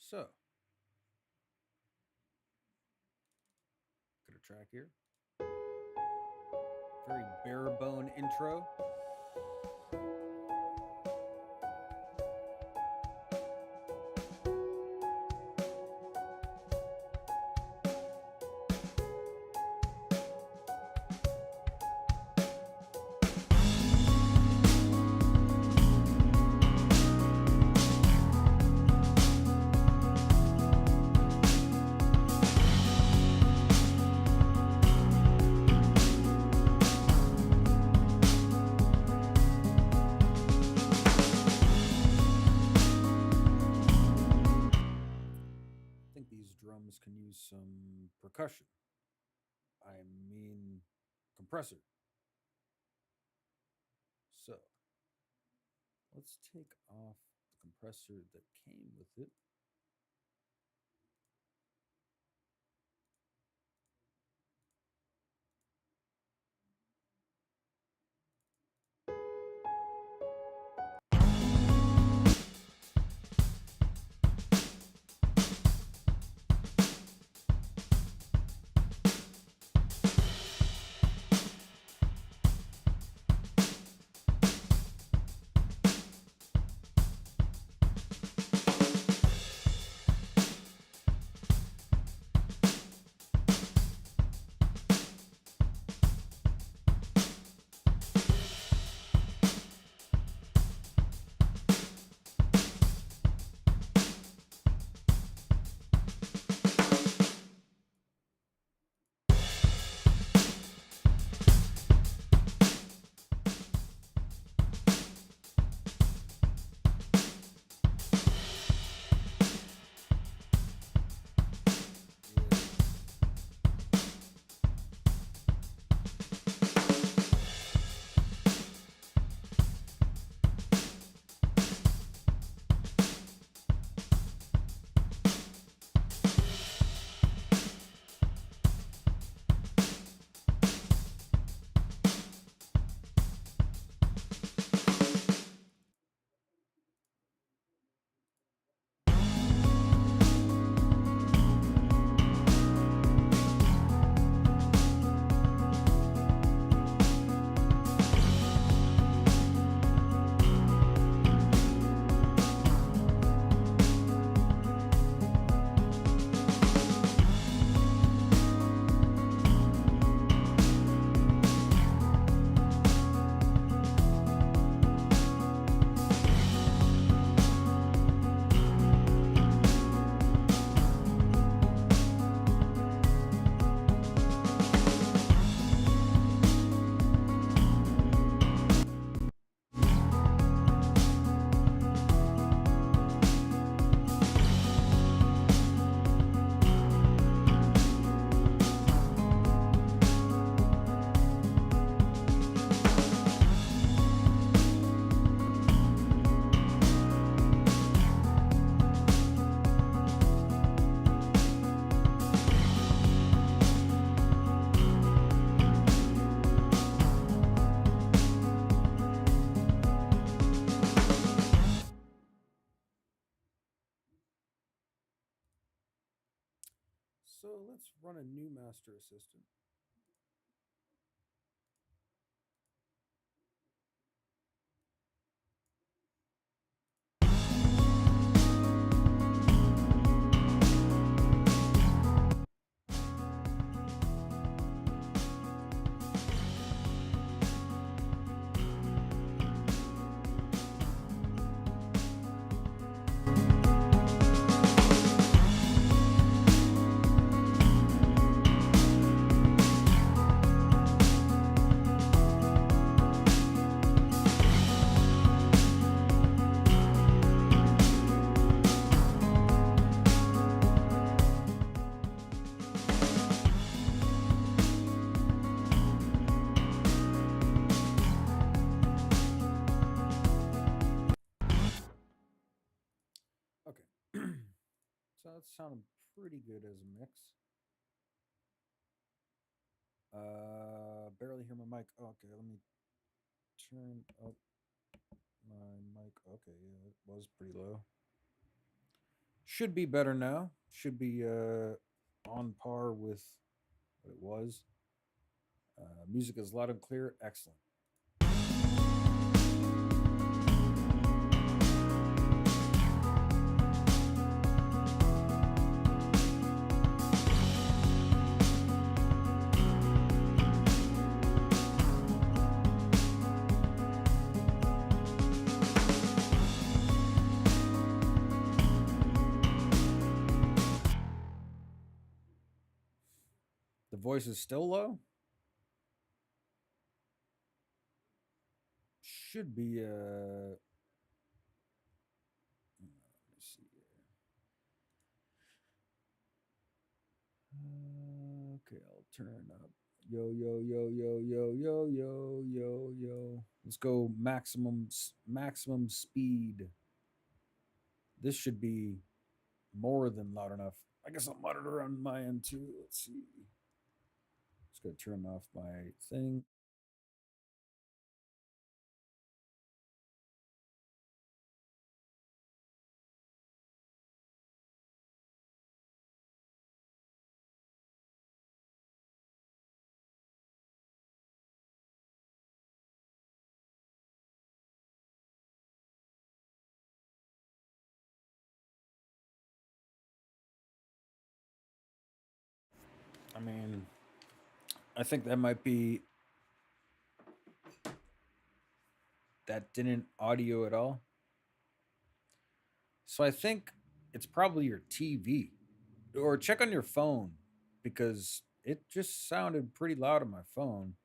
So, got a track here. Very bare bone intro. I think these drums can use some percussion. I mean, compressor. So, let's take off the compressor that came with it. So, let's run a new master assistant. Okay. So, that sounded pretty good as a mix. Barely hear my mic. Okay, let me turn up my mic. Okay, yeah, it was pretty low. Should be better now. Should be on par with what it was. Music is loud and clear. Excellent. The voice is still low. Should be. Let me see here. Okay, I'll turn up. Yo yo yo yo yo yo yo yo yo. Let's go maximum speed. This should be more than loud enough. I guess I'll monitor on my end too. Let's see. Just gotta turn off my thing. I mean, I think that might be that didn't audio at all. So I think it's probably your TV or check on your phone because it just sounded pretty loud on my phone.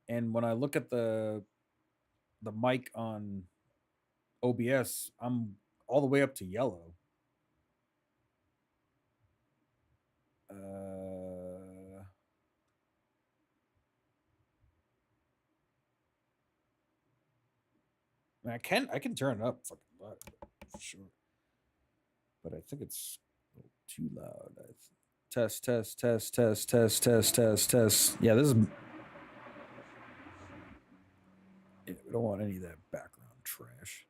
And when I look at the mic on OBS, I'm all the way up to yellow. I mean, I can turn it up fucking loud for sure, but I think it's a little too loud. Test test test test test test test test. Yeah, this is. Yeah, we don't want any of that background trash.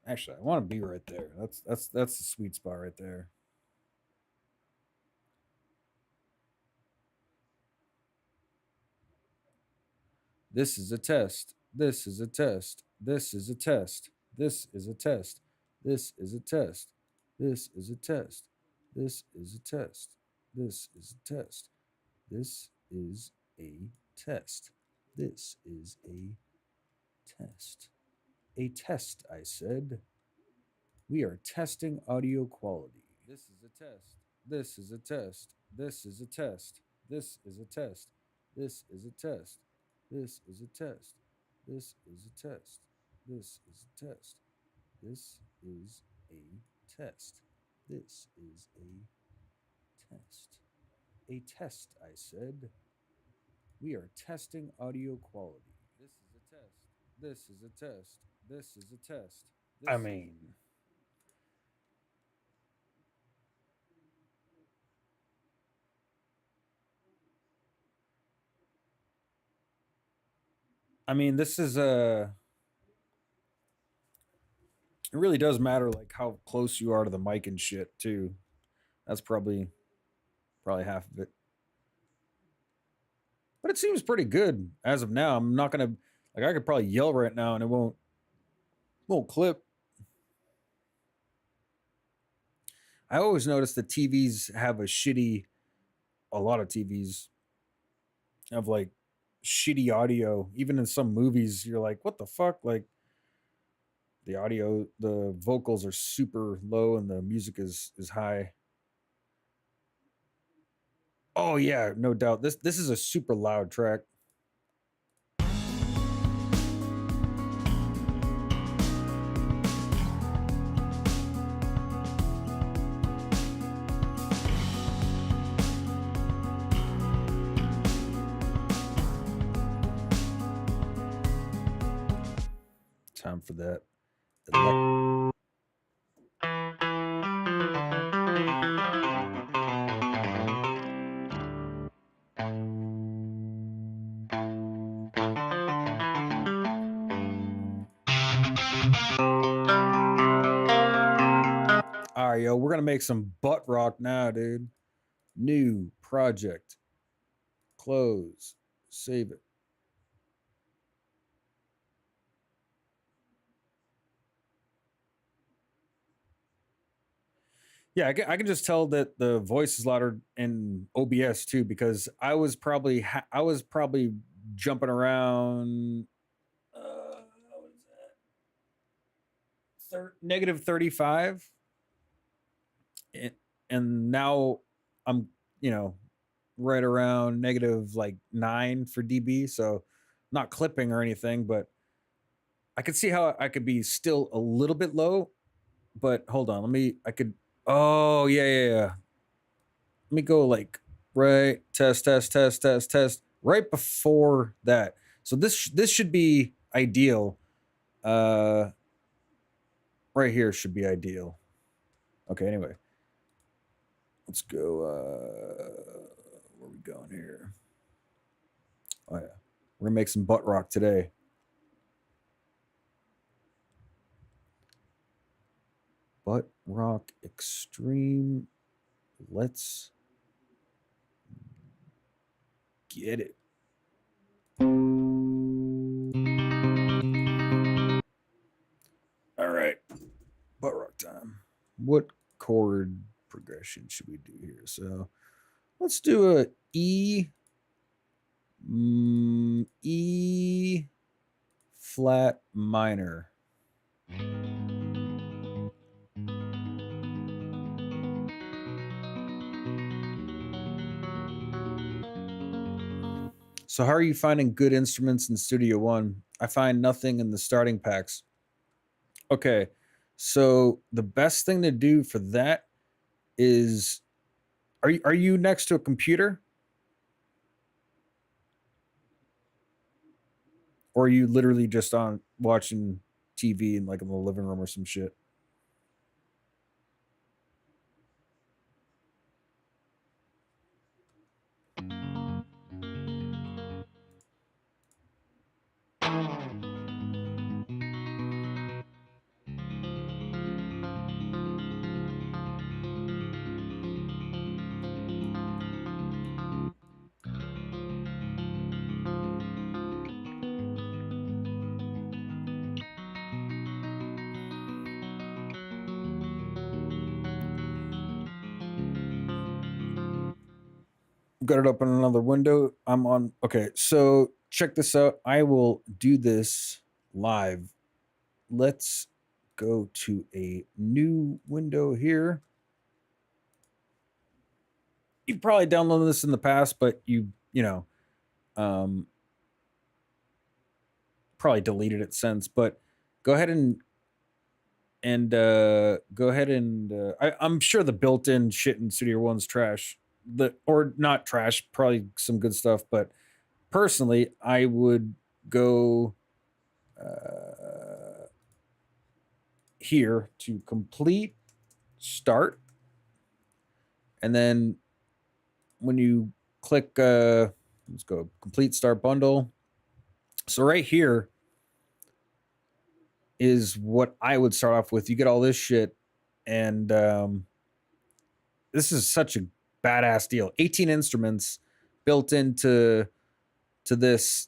Actually, I want to be right there. That's the sweet spot right there. This is a test. This is a test. This is a test. This is a test. This is a test. This is a test. This is a test. This is a test. This is a test. This is a test. A test, I said. We are testing audio quality. This is a test. This is a test. This is a test. This is a test. This is a test. This is a test. This is a test. This is a test. This is a test. This is a test. A test, I said. We are testing audio quality. This is a test. This is a test. This is a test. I mean, this is a. It really does matter, like how close you are to the mic and shit too. That's probably half of it. But it seems pretty good as of now. I'm not gonna like I could probably yell right now and it won't clip. I always notice that TVs have a lot of TVs have like shitty audio. Even in some movies, you're like, what the fuck? Like the vocals are super low and the music is high. Oh yeah, no doubt. This is a super loud track. Time for that. right, yo, we're gonna make some butt rock now, dude. New project. Close. Save it. Yeah, I can just tell that the voice is louder in OBS too because I was probably jumping around what is that? Negative 35 and, and now I'm, you know, right around negative like 9 for dB, so not clipping or anything, but I could see how I could be still a little bit low, but hold on, I could oh yeah. Let me go like right test right before that. So this should be ideal. Uh right here should be ideal. Okay, anyway. Let's go where are we going here? Oh yeah. We're gonna make some butt rock today. Butt rock extreme. Let's get it. All right. Butt rock time. What chord progression should we do here? So let's do a E flat minor. So how are you finding good instruments in Studio One? I find nothing in the starting packs. Okay, so the best thing to do for that is, are you next to a computer, or are you literally just on watching TV in like in the living room or some shit? Got it up in another window. I'm on. Okay, so check this out. I will do this live. Let's go to a new window here. You've probably downloaded this in the past, but you know, um, probably deleted it since. But go ahead and go ahead and I'm sure the built-in shit in Studio One's trash. Or not trash, probably some good stuff. But personally, I would go here to complete start, and then when you click let's go complete start bundle. So right here is what I would start off with. You get all this shit, and this is such a badass deal. 18 instruments built to this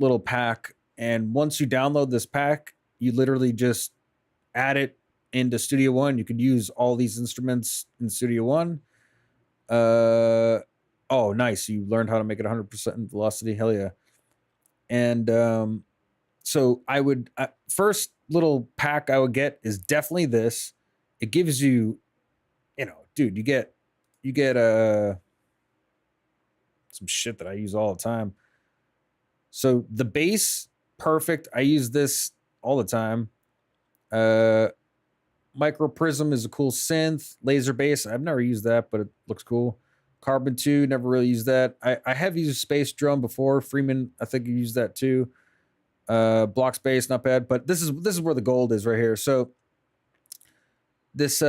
little pack, and once you download this pack, you literally just add it into Studio One. You could use all these instruments in Studio One. Oh, nice! You learned how to make it 100% velocity. Hell yeah! And so I would first little pack I would get is definitely this. It gives you, you know, dude, you get some shit that I use all the time. So the bass, perfect. I use this all the time. Micro Prism is a cool synth. Laser bass, I've never used that, but it looks cool. Carbon 2, never really used that. I have used Space Drum before. Freeman, I think you used that too. Block Space, not bad. But this is where the gold is right here. So this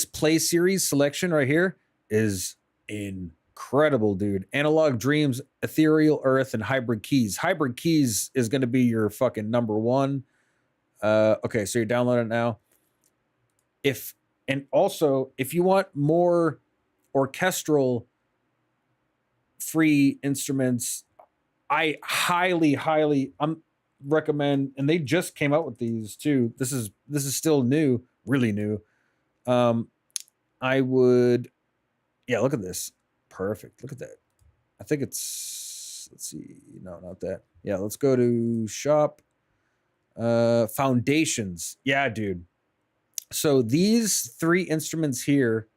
play series selection right here is incredible, dude. Analog Dreams, Ethereal Earth, and Hybrid Keys. Hybrid Keys is going to be your fucking number one. Okay, so you're downloading it now. If And also, if you want more orchestral free instruments, I highly recommend, and they just came out with these too. This is still new, really new. I would, yeah, look at this. Perfect. Look at that. I think it's, let's see. No, not that. Yeah, let's go to shop. Foundations. Yeah, dude. So these three instruments here,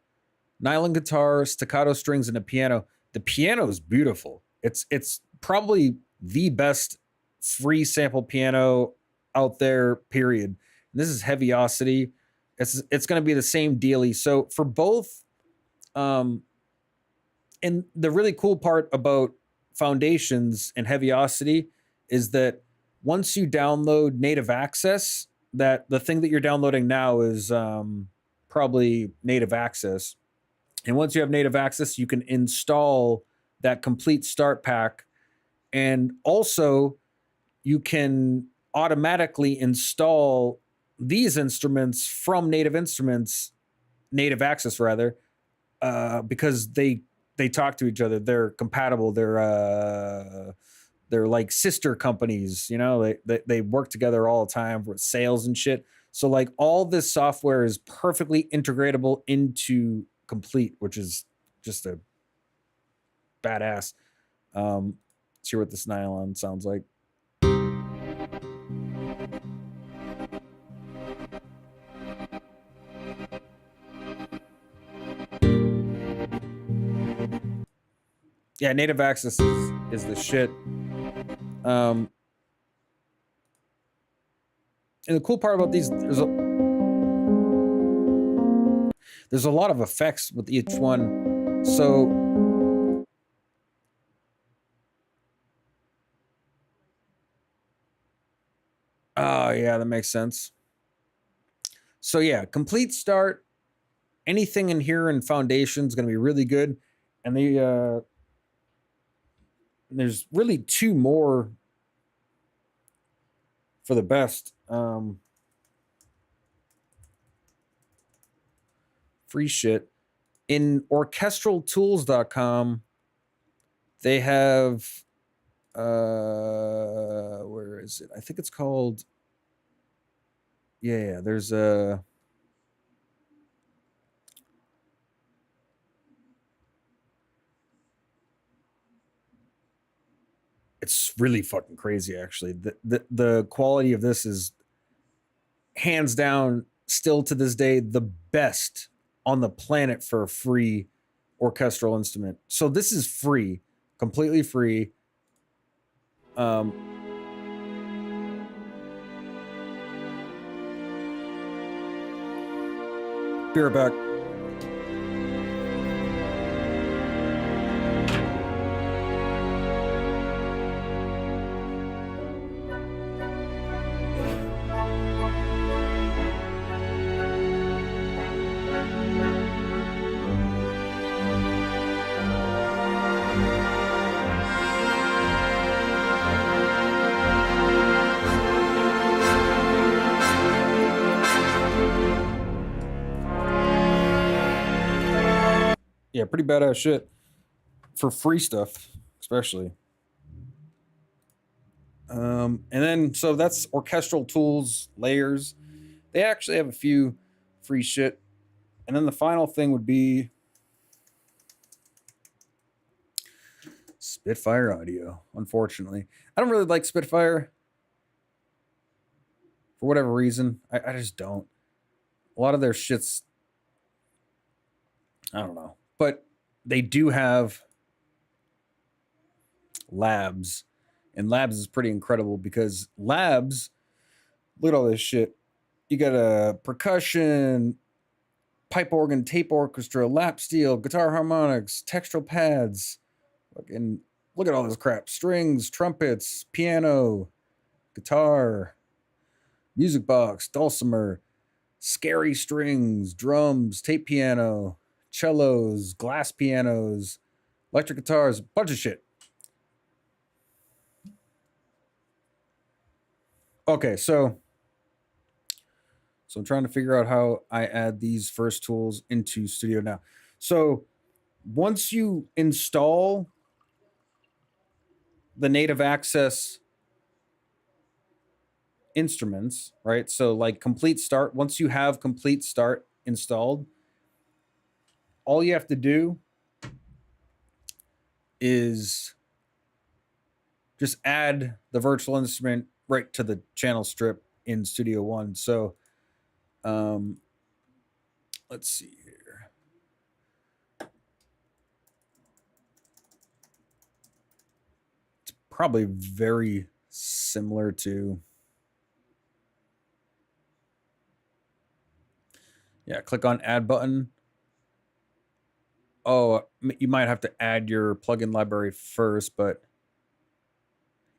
nylon guitar, staccato strings, and a piano. The piano is beautiful. It's probably the best free sample piano out there, period. And this is Heaviosity. It's going to be the same dealy. So for both, and the really cool part about Foundations and Heaviosity is that once you download native access, that the thing that you're downloading now is probably native access. And once you have native access, you can install that complete start pack. And also, you can automatically install these instruments from native instruments, native access rather, because they talk to each other. They're compatible. They're like sister companies. You know, they work together all the time with sales and shit. So like all this software is perfectly integratable into Complete, which is just a badass. Let's hear what this nylon sounds like. Yeah, native access is the shit. And the cool part about these, there's a lot of effects with each one. So oh yeah, that makes sense. So yeah, complete start. Anything in here in Foundation is going to be really good. And there's really two more for the best. Free shit. In Orchestraltools.com, they have where is it? I think it's called, yeah, there's a, it's really fucking crazy actually. The quality of this is hands down still to this day the best on the planet for a free orchestral instrument. So this is free, completely free. Be right back. Yeah, pretty badass shit for free stuff, especially. And then so that's Orchestraltools layers. They actually have a few free shit. And then the final thing would be Spitfire audio. Unfortunately, I don't really like Spitfire for whatever reason. I just don't. A lot of their shits, I don't know. But they do have Labs. And Labs is pretty incredible because Labs, look at all this shit. You got a percussion, pipe organ, tape orchestra, lap steel, guitar harmonics, textural pads. Fucking look at all this crap. Strings, trumpets, piano, guitar, music box, dulcimer, scary strings, drums, tape piano, cellos, glass pianos, electric guitars, bunch of shit. Okay, so So I'm trying to figure out how I add these first tools into Studio now. So once you install the native access instruments, right? So like complete start, once you have complete start installed, all you have to do is just add the virtual instrument right to the channel strip in Studio One. So let's see here. It's probably very similar to, yeah, click on add button. Oh, you might have to add your plugin library first, but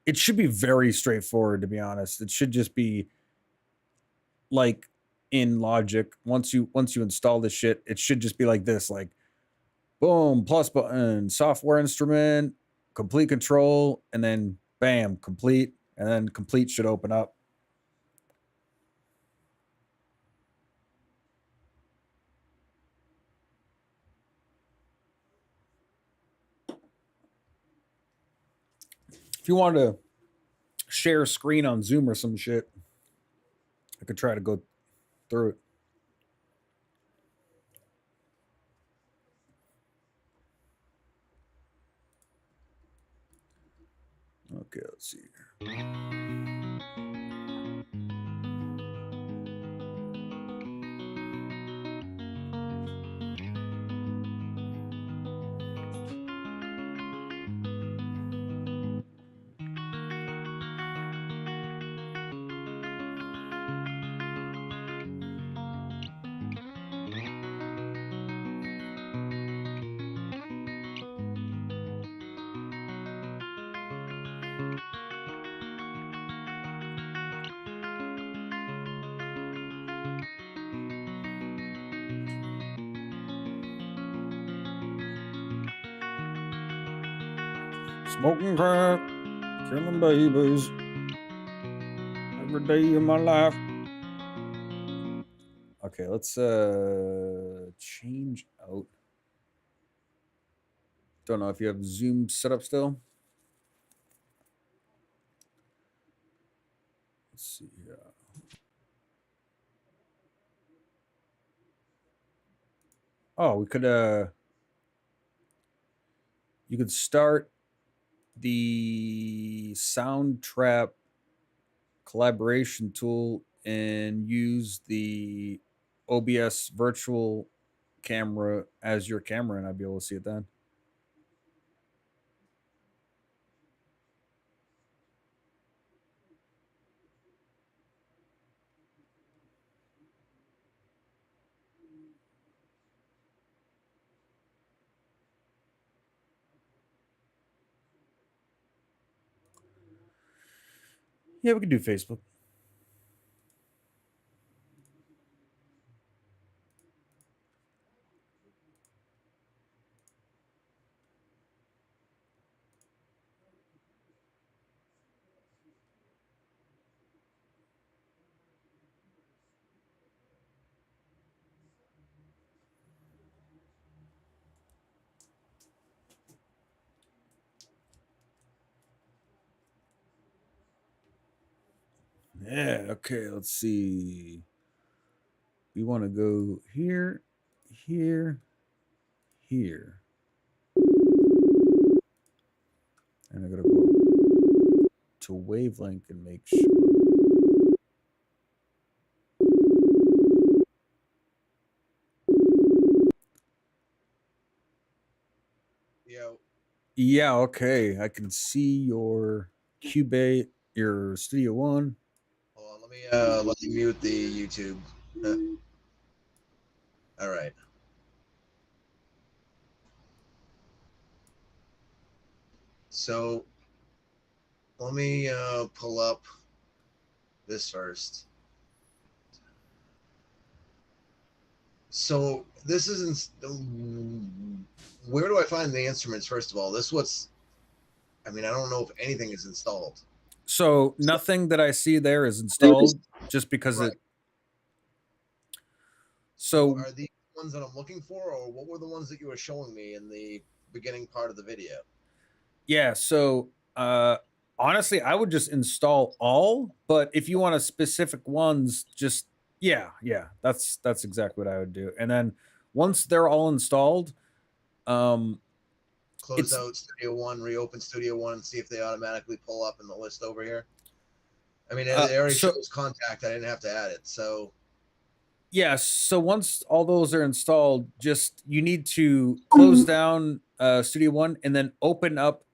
it should be very straightforward, to be honest. It should just be like in Logic. Once you install this shit, it should just be like this, like boom, plus button, software instrument, complete control, and then bam, complete, and then complete should open up. If you wanted to share a screen on Zoom or some shit, I could try to go through it. Okay, let's see here. Smoking crack, killing babies, every day of my life. Okay, let's change out. Don't know if you have Zoom set up still. Let's see. Oh, we could you could start the Soundtrap collaboration tool and use the OBS virtual camera as your camera, and I'd be able to see it then. Yeah, we could do Facebook. Yeah, okay, let's see. We want to go here, here, here. And I gotta go to wavelength and make sure. Yeah, okay. I can see your Cubase, your Studio One. Hold on, let me mute the YouTube. All right. So let me pull up this first. So this isn't. Where do I find the instruments? First of all, this what's. I mean, I don't know if anything is installed. So nothing that I see there is installed, just because Right. it So So are these ones that I'm looking for, or what were the ones that you were showing me in the beginning part of the video? yeah, so honestly, I would just install all, but if you want a specific ones, just yeah, that's exactly what I would do. And then once they're all installed, um Close it's out Studio One, reopen Studio One, and see if they automatically pull up in the list over here. I mean, it already so shows contact. I didn't have to add it. So yeah, so once all those are installed, just you need to close down Studio One and then open up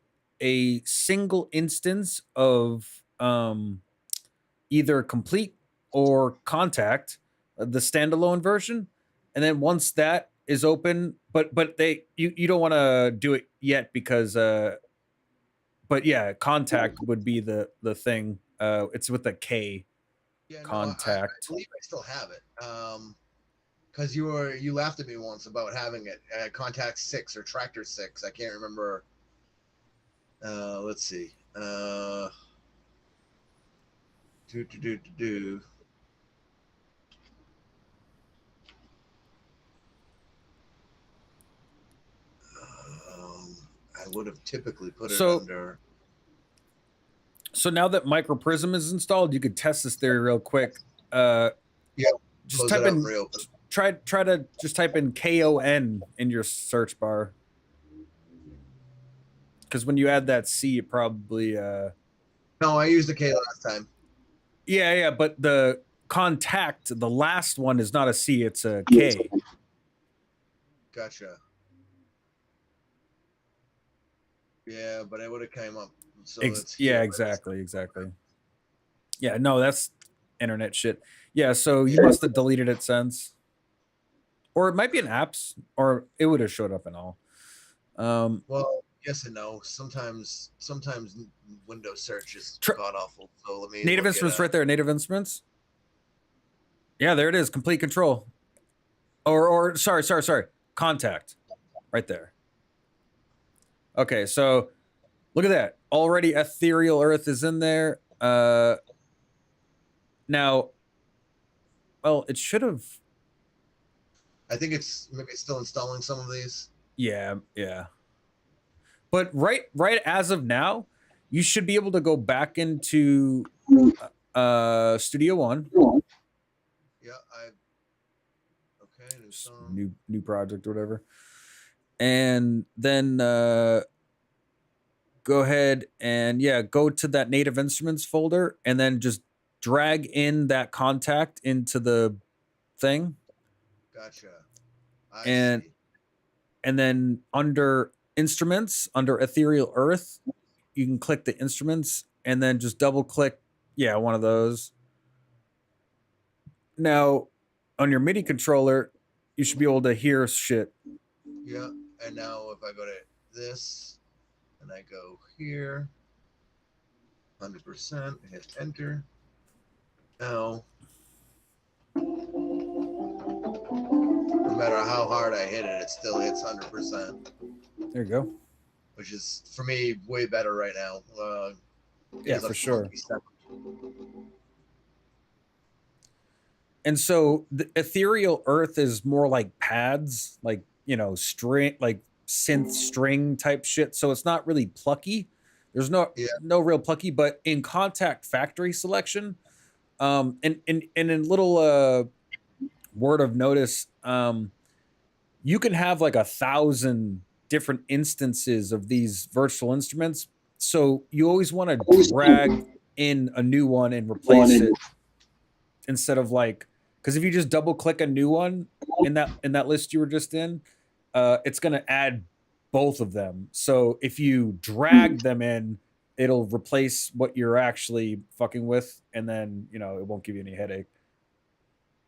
a single instance of either Complete or Contact, the standalone version. And then once that is open, but you don't want to do it yet because but yeah, Contact would be the thing. It's with a K, yeah, no, I Contact. believe I still have it. Because you laughed at me once about having it Contact 6 or Tractor 6. I can't remember. Let's see. Do do do do do. Um, I would have typically put it So under. so now that Microprism is installed, you could test this theory real quick. Uh, Yeah, just close it type out and in reopen. try to just type in KON in your search bar, because when you add that C, it probably No, I used the K last time. yeah, but the Contact, the last one is not a C, it's a K. Gotcha. Yeah, but it would have came up. So it's Yeah, here. exactly. Yeah, no, that's internet shit. Yeah, so you must have deleted it since, or it might be in apps, or it would have showed up in all. Well, yes and no. Sometimes Windows search is Tr- god awful. So let me Native look at Instruments right there. Native Instruments. Yeah, there it is. Complete control. Or sorry. Contact right there. Okay, so look at that. Already Ethereal Earth is in there. Now, well, it should have. I think it's maybe it's still installing some of these. Yeah. But right as of now, you should be able to go back into Studio One, Yeah, I okay, new song. new project or whatever, and then go ahead and yeah, go to that Native Instruments folder, and then just drag in that contact into the thing, Gotcha. I and see. then under instruments, under Ethereal Earth, you can click the instruments and then just double click, yeah, one of those. Now, on your MIDI controller, you should be able to hear shit. Yeah, and now if I go to this and I go here, 100%, hit enter. Now, no matter how hard I hit it, it still hits 100%, There you go. which is for me way better right now. It Yeah, is a for sure. funky sound. And so the Ethereal Earth is more like pads, like, string, like synth string type shit. So it's not really plucky. There's Yeah, no real plucky, but in Contact Factory Selection, and in little word of notice, you can have like 1,000 different instances of these virtual instruments. So you always want to drag in a new one and replace it, instead of like, because if you just double click a new one in that list you were just in, it's going to add both of them. So if you drag them in, it'll replace what you're actually fucking with, and then it won't give you any headache.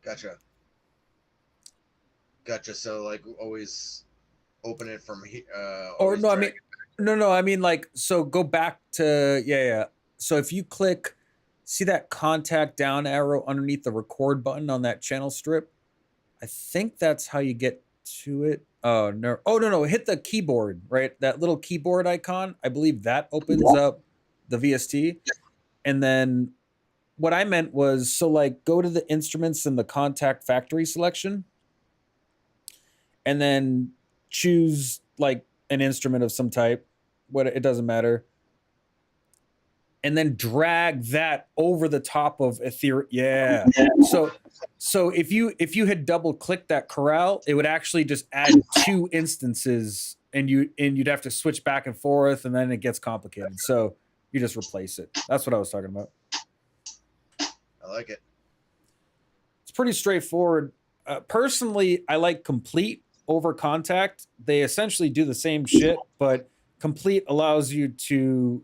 gotcha. Gotcha. So like always open it from here. Or Always no, I drag mean, it. no, I mean, like, so go back to yeah. So if you click, see that contact down arrow underneath the record button on that channel strip, I think that's how you get to it. Oh no! Oh no! Hit the keyboard, right? That little keyboard icon. I believe that opens up the VST. And then what I meant was, so like, go to the instruments in the Contact Factory selection. and then choose like an instrument of some type. What it doesn't matter, and then drag that over the top of Ethereum. Yeah. So if you had double clicked that corral, it would actually just add two instances, and you'd have to switch back and forth, and then it gets complicated. So you just replace it. That's what I was talking about. I like it. It's pretty straightforward. Personally, I like Complete over Contact. They essentially do the same shit, but Complete allows you to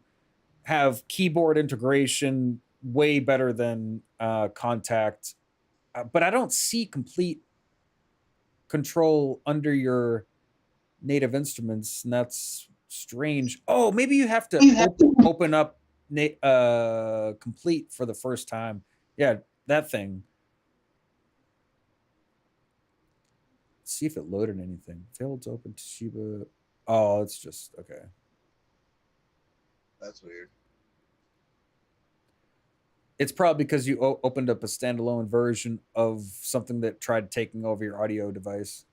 have keyboard integration way better than Contact. But I don't see Complete control under your native instruments, and that's strange. Oh, maybe you have to open up Complete for the first time. Yeah, that thing. See if it loaded anything. Failed to open Toshiba. Oh, it's just okay. That's weird. It's probably because you opened up a standalone version of something that tried taking over your audio device.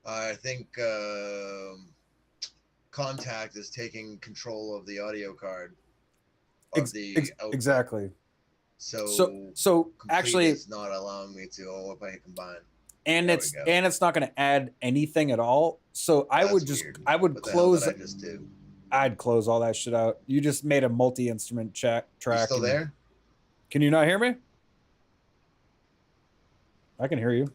I think Contact is taking control of the audio card of the output. Exactly. So So Complete actually, is not allowing me to. Oh, if I hit combine. and it's not going to add anything at all. So I That's would just weird. I would What the hell close. did I just do? I'd close all that shit out. You just made a multi-instrument track. You still there? Can you not hear me? I can hear you.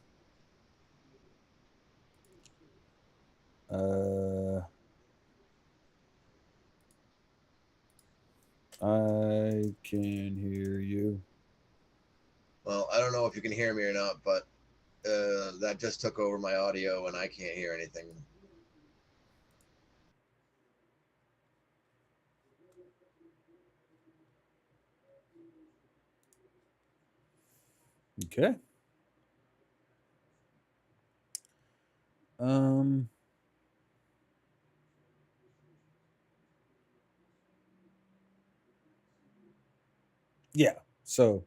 I can hear you. Well, I don't know if you can hear me or not, but that just took over my audio and I can't hear anything. Okay. Yeah. So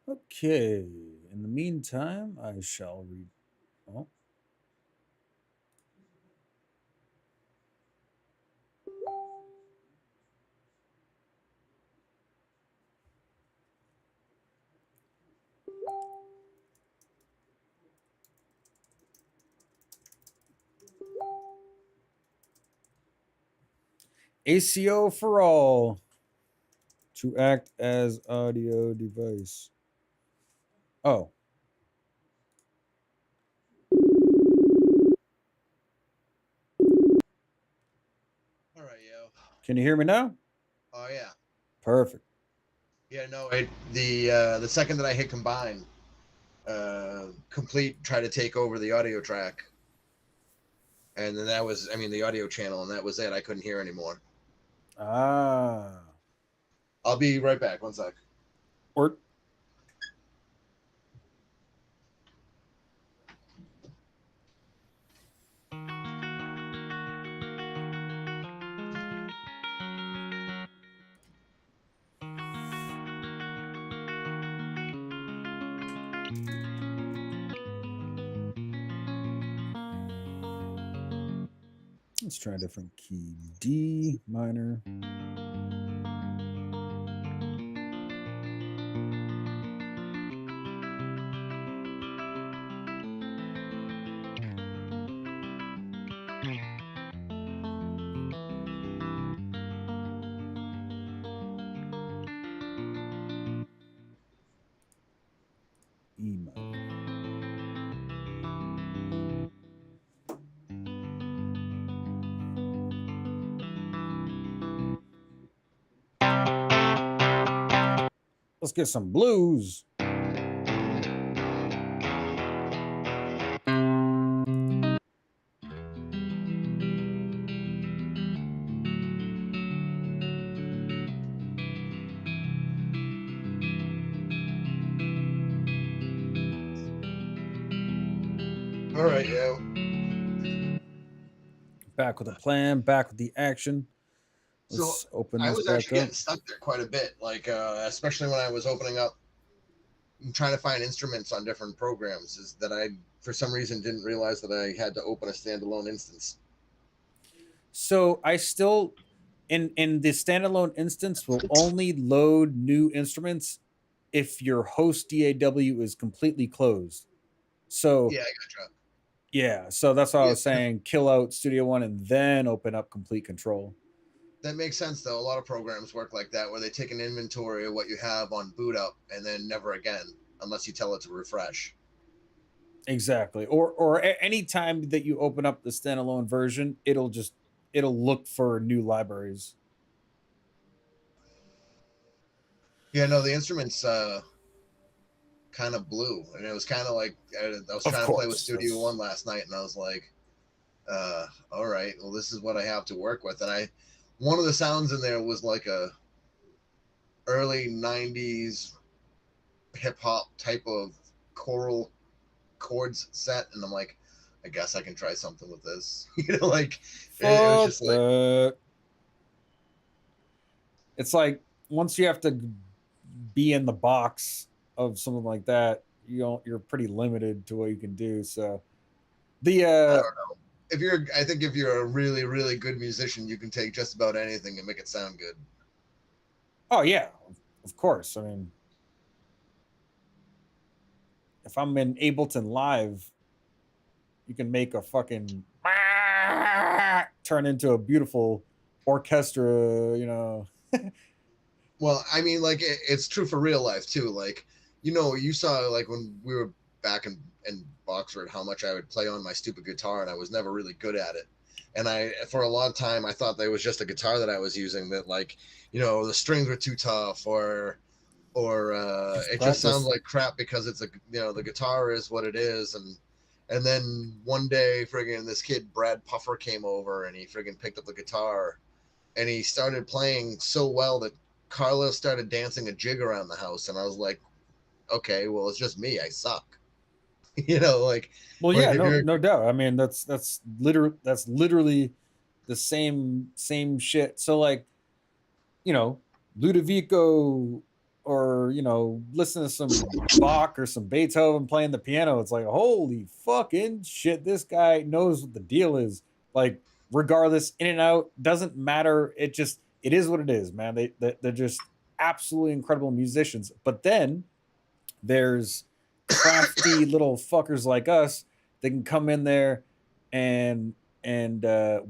okay. In the meantime, I shall read. Oh. ACO for all to act as audio device. Oh. All right, yo. Can you hear me now? Oh yeah. Perfect. Yeah, no. The second that I hit combine, Complete tried to take over the audio track, and then that was, I mean, the audio channel, and that was it. I couldn't hear anymore. Ah. I'll be right back. One sec. Or let's try a different key. D minor. E minor. Let's get some blues. All right, yeah. Back with a plan, back with the action. So Let's open I this was back actually up. getting stuck there quite a bit, like especially when I was opening up and trying to find instruments on different programs. Is that I for some reason didn't realize that I had to open a standalone instance. So I still in the standalone instance will only load new instruments if your host DAW is completely closed. So Yeah, I gotcha. yeah, so that's why I Yeah, was saying kill out Studio One and then open up complete control. that makes sense though. A lot of programs work like that, where they take an inventory of what you have on boot up and then never again, unless you tell it to refresh. Exactly. Or any time that you open up the standalone version, it'll look for new libraries. Yeah, no, the instruments kind of blew, and it was kind of like I was Of trying to play with course. Studio One last night, and I was like, all right, well, this is what I have to work with. And one of the sounds in there was like a early 90s hip hop type of choral chords set. And I'm like, I guess I can try something with this. Like it was Fuck just like, that. It's like once you have to be in the box of something like that, you're pretty limited to what you can do. So the I don't know. I think if you're a really, really good musician, you can take just about anything and make it sound good. oh yeah, of course. I mean, if I'm in Ableton Live, you can make a fucking turn into a beautiful orchestra, Well, I mean, like it's true for real life too. Like, you saw like when we were back in Boxford, how much I would play on my stupid guitar, and I was never really good at it. And for a long time, I thought that was just a guitar that I was using. That like, the strings were too tough, or just it just sounds practice. like crap because the guitar is what it is. And then one day, friggin' this kid Brad Puffer came over, and he friggin' picked up the guitar, and he started playing so well that Carlos started dancing a jig around the house, and I was like, okay, well, it's just me. I suck, like. Well, But yeah, if no, you're, no doubt. I mean, that's literally the same shit. So like, you know, Ludovico or listen to some Bach or some Beethoven playing the piano. It's like, holy fucking shit, this guy knows what the deal is. Like, regardless, in and out, doesn't matter. It is what it is, man. They're just absolutely incredible musicians. But then there's crafty little fuckers like us that can come in there and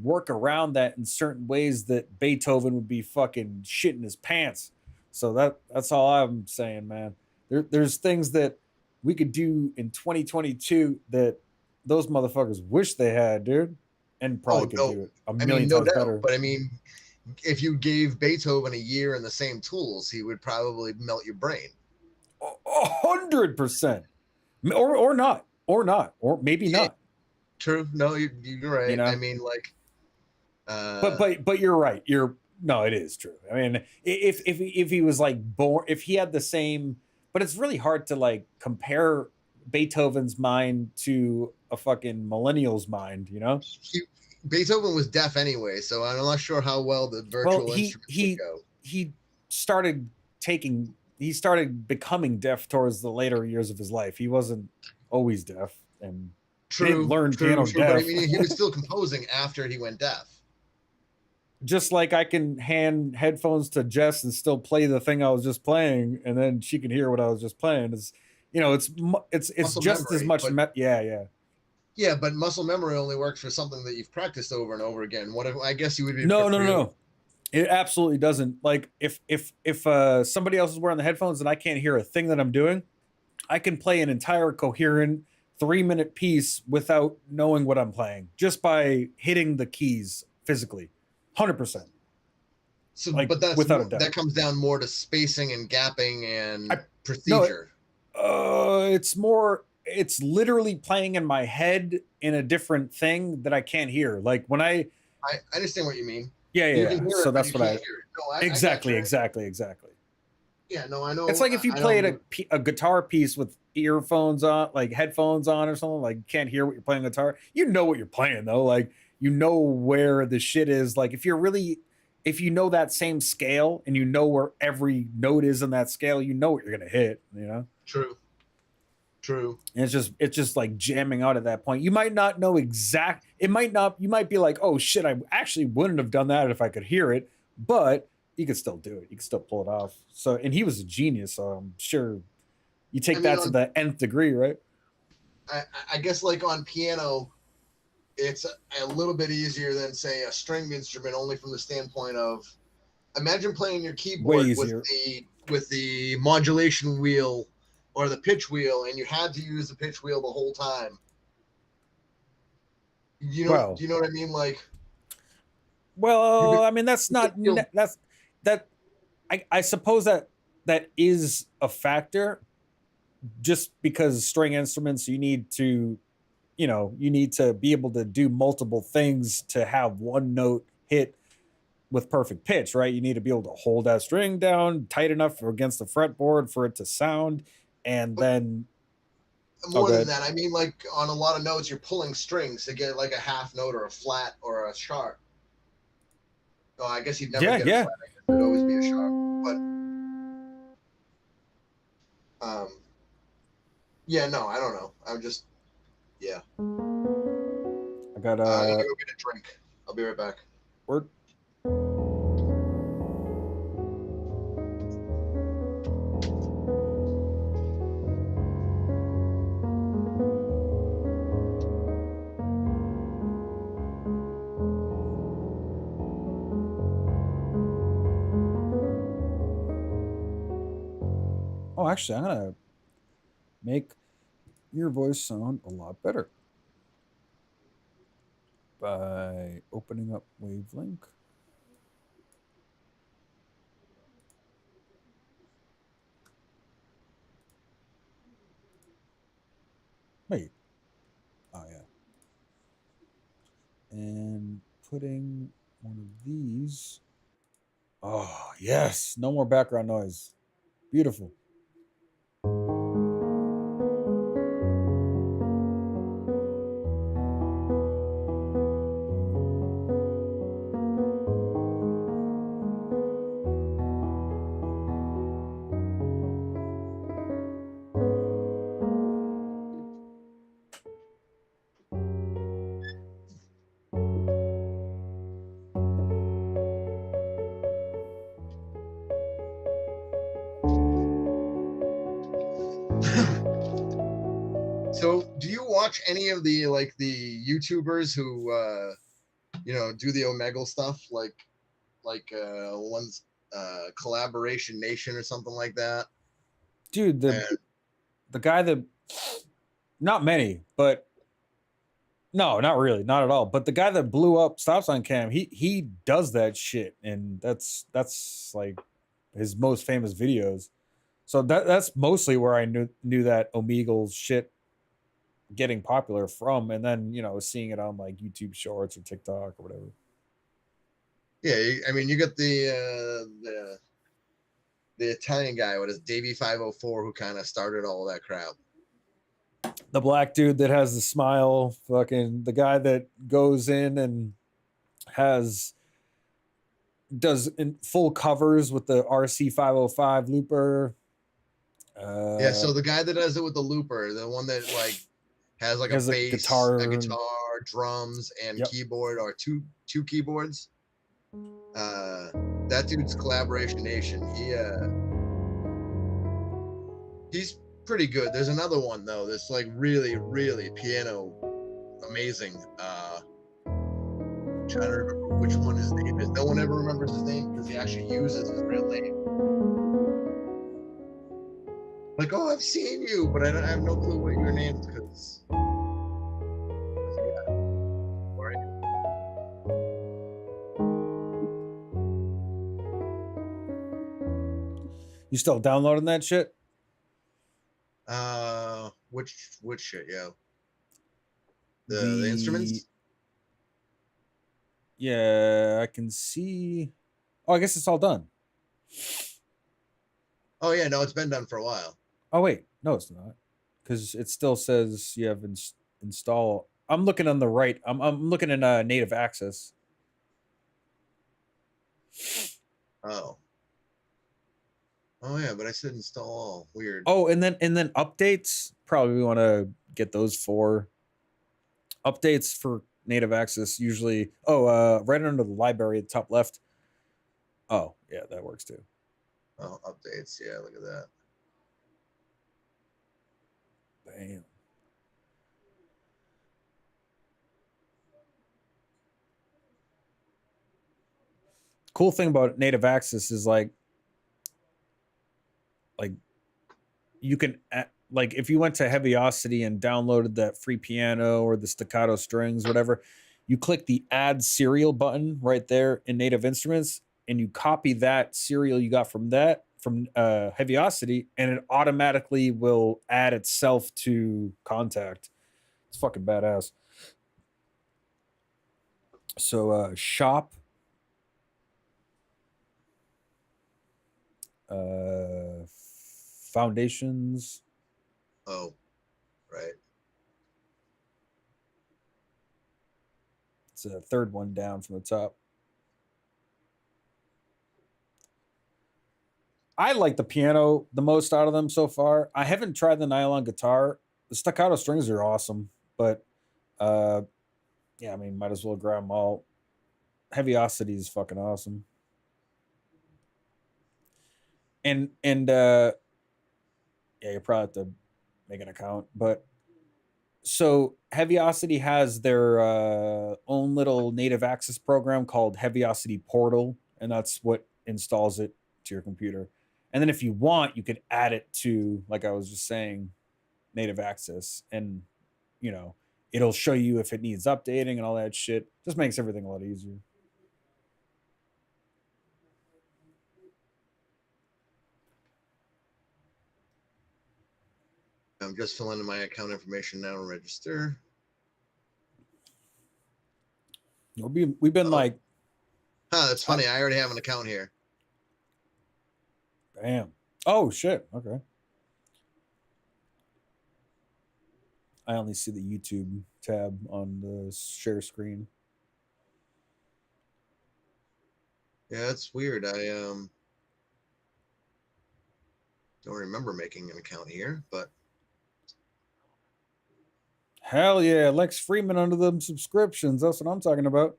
work around that in certain ways that Beethoven would be fucking shitting his pants. So that's all I'm saying, man. There's things that we could do in 2022 that those motherfuckers wish they had, dude, and probably oh could no, do it a I mean, million no times doubt, better. but I mean, if you gave Beethoven a year in the same tools, he would probably melt your brain. 100%, or maybe Yeah, not. true. No, you're You right. I know, mean, like, but uh, but but you're right. No, it is true. I mean, if he was like born, if he had the same, but it's really hard to like compare Beethoven's mind to a fucking millennial's mind. he, Beethoven was deaf anyway, so I'm not sure how well the Well, virtual he instruments would he go. he started he started becoming deaf towards the later years of his life. He wasn't always deaf, and he didn't True, learn true, piano true. But I deaf. mean, he was still composing after he went deaf. Just like I can hand headphones to Jess and still play the thing I was just playing, and then she can hear what I was just playing. It's Muscle just as memory, much. but Yeah. yeah, but muscle memory only works for something that you've practiced over and over again. What if, I guess you would be No, no, no, creative. no. It absolutely doesn't. Like if somebody else is wearing the headphones and I can't hear a thing that I'm doing, I can play an entire coherent 3-minute piece without knowing what I'm playing just by hitting the keys physically. 100%. So, like but that's without a more, doubt. that comes down more to spacing and gapping I and no, procedure. it's more. It's literally playing in my head in a different thing that I can't hear. Like when I understand what you mean. yeah, yeah, You can yeah. hear it, So but that's you what can't I hear it. No, I got exactly, you. exactly, exactly. Yeah, no, I It's know. like if you I played know. a guitar piece with earphones on, like headphones on or something, like you can't hear what you're playing guitar. You know what you're playing though. Like you know where the shit is. Like if you know that same scale and you know where every note is in that scale, you know what you're gonna hit, you know? True. True. And it's just like jamming out at that point. You might not know exact it might not you might be like, oh shit, I actually wouldn't have done that if I could hear it, but you could still do it. You can still pull it off. So and he was a genius, so I'm sure you I take mean, that to on the nth degree, right? I, I guess like on piano, it's a little bit easier than say a stringed instrument, only from the standpoint of imagine playing your Way keyboard easier. with the modulation wheel or the pitch wheel, and you had to use the pitch wheel the whole time. Do Well, you know what I mean? Like you could, I mean that's you could not feel. that's that I suppose that is a factor just because string instruments you need to you need to be able to do multiple things to have one note hit with perfect pitch, right? You need to be able to hold that string down tight enough for against the fretboard for it to sound, and But then oh, more than good, that, I mean, like on a lot of notes, you're pulling strings to get like a half note or a flat or a sharp. Oh, I guess you'd never yeah, get a yeah. flat. I guess it would always be a sharp. But um, yeah, no, I don't know. I'm just yeah. I got I gotta a go get a drink. I'll be right back. word. Oh, actually, I'm gonna make your voice sound a lot better by opening up Wavelink. Wait, oh yeah, and putting one of these. Oh yes, no more background noise. Beautiful. So, do you watch any of the like the YouTubers who do the Omegle stuff like one's Collaboration Nation or something like that? Dude, And the guy that not many, but no, not really, not at all. But the guy that blew up Stop Sign Cam, he does that shit, and that's like his most famous videos. So that's mostly where I knew that Omegle shit getting popular from, and then seeing it on like YouTube Shorts or TikTok or whatever. yeah, I mean, you got the Italian guy, what is Davey 504, who kind of started all that crap. The black dude that has the smile, fucking the guy that goes in and has does in full covers with the RC 505 looper. Yeah, Uh, so the guy that does it with the looper, the one that like has like a has a bass, a guitar. guitar, drums, and Yep. keyboard, or two keyboards. Uh, that dude's Collaboration Nation. He's pretty good. There's another one though that's like really, really piano amazing. Trying to remember which one his name is. No one ever remembers his name because he actually uses his real name. Like, oh, I've seen you, but I have no clue what your name is because. You still downloading that shit? Which shit, yo? The The instruments? Yeah, I can see. Oh, I guess it's all done. Oh yeah, no, it's been done for a while. Oh wait, no, it's not, because it still says you have install. I'm looking on the right. I'm looking in native access. Oh. Oh yeah, but I said install all. Weird. Oh, and then updates. Probably we want to get those for updates for native access. Usually, right under the library at the top left. Oh yeah, that works too. Oh, updates. Yeah, look at that. Bam. Cool thing about native access is like you can like if you went to Heaviosity and downloaded that free piano or the staccato strings, whatever, you click the add serial button right there in native instruments, and you copy that serial you got from Heaviosity, and it automatically will add itself to Contact. It's fucking badass. So shop, uh foundations. Oh, right. It's a third one down from the top. I like the piano the most out of them so far. I haven't tried the nylon guitar. The staccato strings are awesome, but uh, yeah, I mean, might as well grab them all. Heaviosity is fucking awesome, and yeah, you probably have to make an account. But so Heaviosity has their own little native access program called Heaviosity Portal, and that's what installs it to your computer. And then if you want, you could add it to, like I was just saying, native access, and you know it'll show you if it needs updating and all that shit. Just makes everything a lot easier. I'm just filling in my account information now to register. We've been Oh, like, that's funny. I already have an account here. bam. Oh shit. Okay. I only see the YouTube tab on the share screen. Yeah, that's weird. I don't remember making an account here, but Hell yeah, Lex Freeman under them subscriptions. That's what I'm talking about.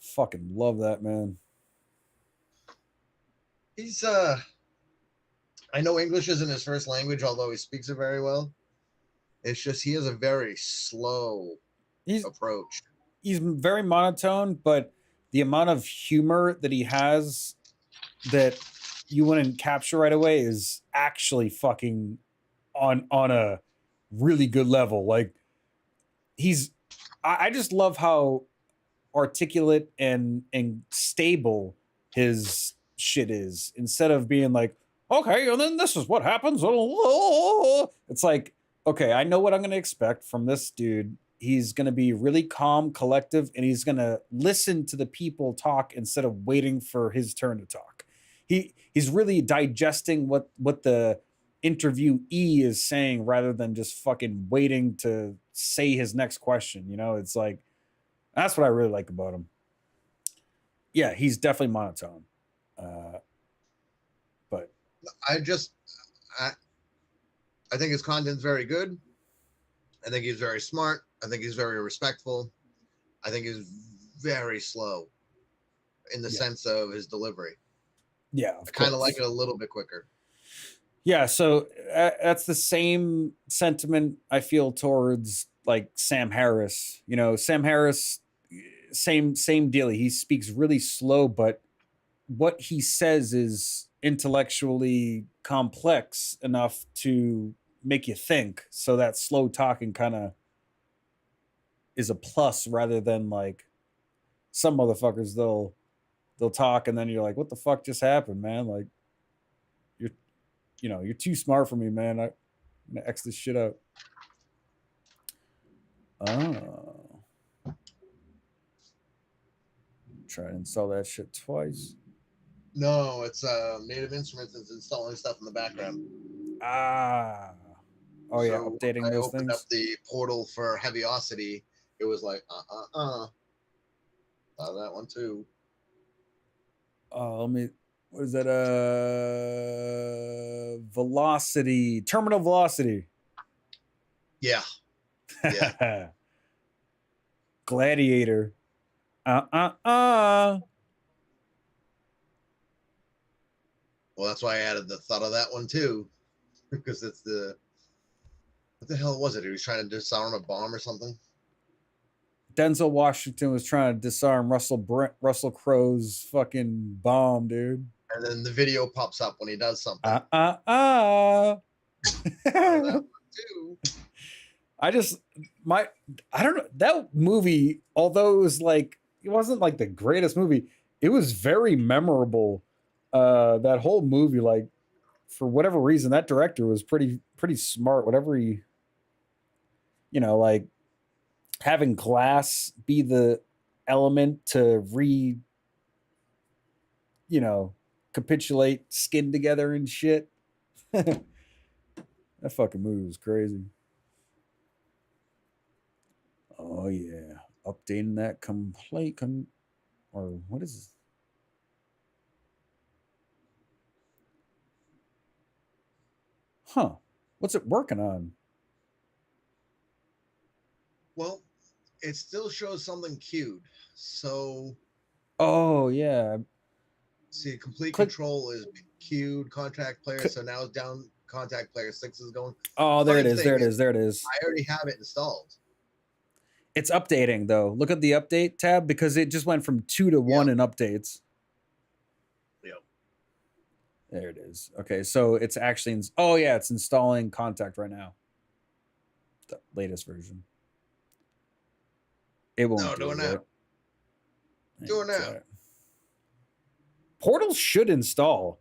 Fucking love that, man. he's I know English isn't his first language, although he speaks it very well. It's just he has a very slow He's approach. he's very monotone, but the amount of humor that he has that you wouldn't capture right away is actually fucking on a really good level. Like he's I just love how articulate and stable his shit is, instead of being like, okay, and then this is what happens. It's like, okay, I know what I'm going to expect from this dude. He's going to be really calm, collective, and he's going to listen to the people talk instead of waiting for his turn to talk. He's really digesting what the interviewee is saying rather than just fucking waiting to say his next question. It's like, that's what I really like about him. Yeah, he's definitely monotone. Uh, but I just I, I think his content's very good. I think he's very smart. I think he's very respectful. I think he's very slow in the yeah, sense of his delivery. yeah, I of kind of like course. it a little bit quicker. Yeah, so that's the same sentiment I feel towards like Sam Harris. Sam Harris, same deal. He speaks really slow, but what he says is intellectually complex enough to make you think. So that slow talking kind of is a plus, rather than like some motherfuckers, they'll they'll talk, and then you're like, what the fuck just happened, man? Like, you're you're too smart for me, man. I'm gonna X this shit out. Oh, try to install that shit twice. No, it's Native Instruments is installing stuff in the background. Ah. Oh yeah, So updating I those opened up things. the portal for Heaviosity. It was like, thought of that one too. Let me. What is that? Velocity. Terminal velocity. Yeah, yeah. Gladiator. Uh. Well, that's why I added the thought of that one too, because it's the what the hell was it? He was trying to disarm a bomb or something. Denzel Washington was trying to disarm Russell Crowe's fucking bomb, dude. And then the video pops up when he does something. Thought of That that one too. I just I don't know that movie. Although it was like it wasn't like the greatest movie, it was very memorable. That whole movie, like for whatever reason, that director was pretty smart. Whatever he, like having glass be the element to capitulate skin together and shit. That fucking movie was crazy. Oh yeah, updating that or what is this? Huh? What's it working on? Well, it still shows something queued. So Oh yeah, see, complete click. control is queued. Contact player. So now it's down. Contact player 6 is going. Oh, there it Funny is. thing There it is, is. There it is. I already have it installed. It's updating though. Look at the update tab because it just went from 2 to 1 Yep. in updates. Yep. There it is. Okay, so it's actually oh yeah, it's installing Contact right now. The latest version. It won't No, do do it it now. yet. Do it now. Try it. Portals should install.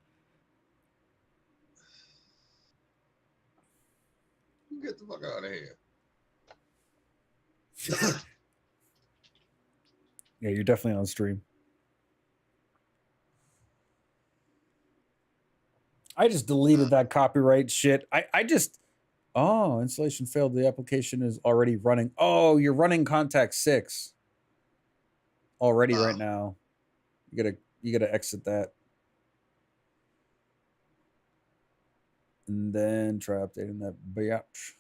Get the fuck out of here. Yeah, you're definitely on stream. I just deleted that copyright shit. I just installation failed. The application is already running. Oh, you're running Contact 6 already right now. You gotta exit that. And then try updating that biatch.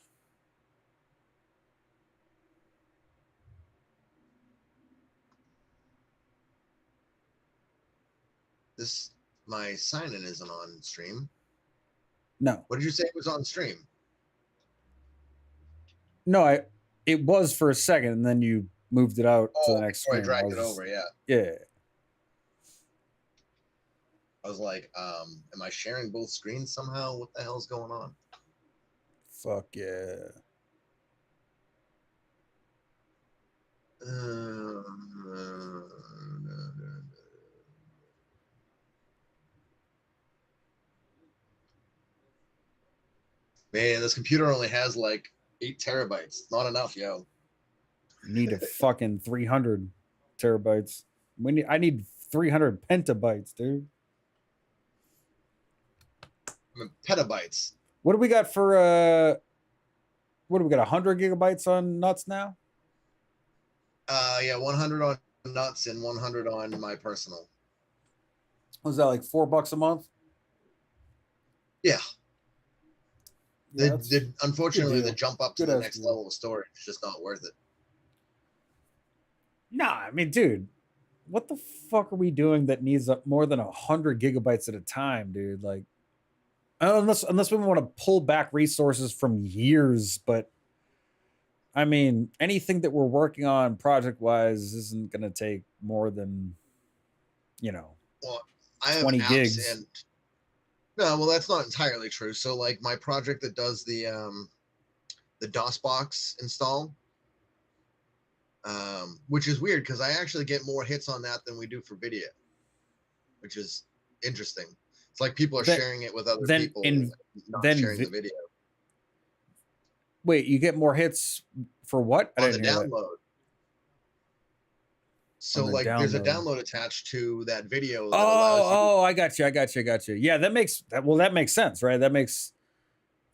This my sign in isn't on stream. No. What did you say it was on stream? No, it was for a second, and then you moved it out to the next before screen. I dragged it over, yeah. Yeah. I was like, am I sharing both screens somehow? What the hell's going on? Fuck yeah. Man, this computer only has like 8 terabytes. Not enough, yo. You need a fucking 300 terabytes. I need 300 petabytes, dude. I mean, petabytes. What do we got for what do we got? 100 gigabytes on Nuts now? Yeah, 100 on Nuts and 100 on my personal. Was that like $4 a month? Yeah. Yeah, unfortunately, the jump up to the next level of storage is just not worth it. Nah, I mean, dude, what the fuck are we doing that needs more than 100 gigabytes at a time, dude? Like, unless we want to pull back resources from years, but I mean, anything that we're working on project wise isn't going to take more than, well, I have 20 apps gigs. And no, well, that's not entirely true. So, like my project that does the DOSBox install, which is weird because I actually get more hits on that than we do for video. which is interesting. It's like people are That sharing it with other then people, in not then sharing the video wait, you get more hits for what? I on the didn't hear that. download. On So the like there's a download. download attached to that video that allows you to. Oh, I got you. I got you. I got you. Yeah, that makes that. Well, that makes sense, right? That makes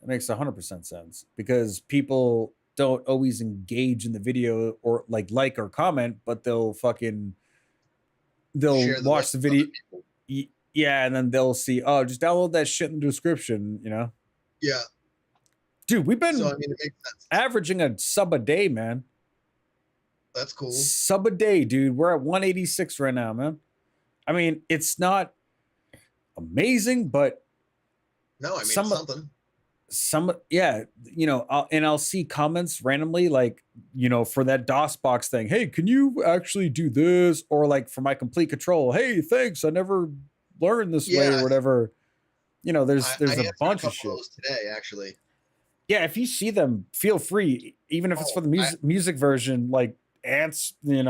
100% sense because people don't always engage in the video or like or comment, but they'll Share the link watch the with other video. people. Yeah, and then they'll see, oh, just download that shit in the description, Yeah. Dude, we've So I been mean, it makes sense. averaging a sub a day, man. That's cool. Sub a day, dude. We're at 186 right now, man. I mean, it's not amazing, but No, I mean it's some something. yeah, I'll see comments randomly like, for that DOS box thing, hey, can you actually do this? Or like for my complete control, hey, thanks, I never learned this way or Yeah, whatever. I There's a answered a bunch of couple of shit. those today actually. Yeah, if you see them, feel free, even if it's Oh, for the music version, like ants, I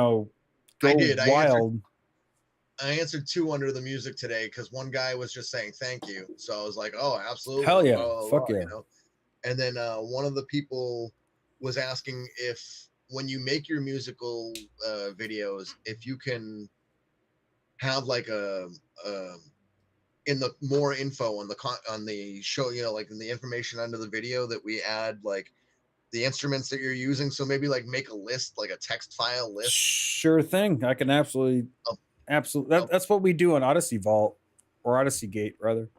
go did. wild. I answered two under the music today because one guy was just saying thank you. So I was like, oh, Hell absolutely, yeah, blah blah fuck blah, yeah. And then one of the people was asking if when you make your musical videos, if you can have like a in the more info on the show, like in the information under the video that we add like the instruments that you're using. So maybe like make a list, like a text file list. Sure thing. I can Of, absolutely. of That's what we do on Odyssey Vault or Odyssey Gate rather, to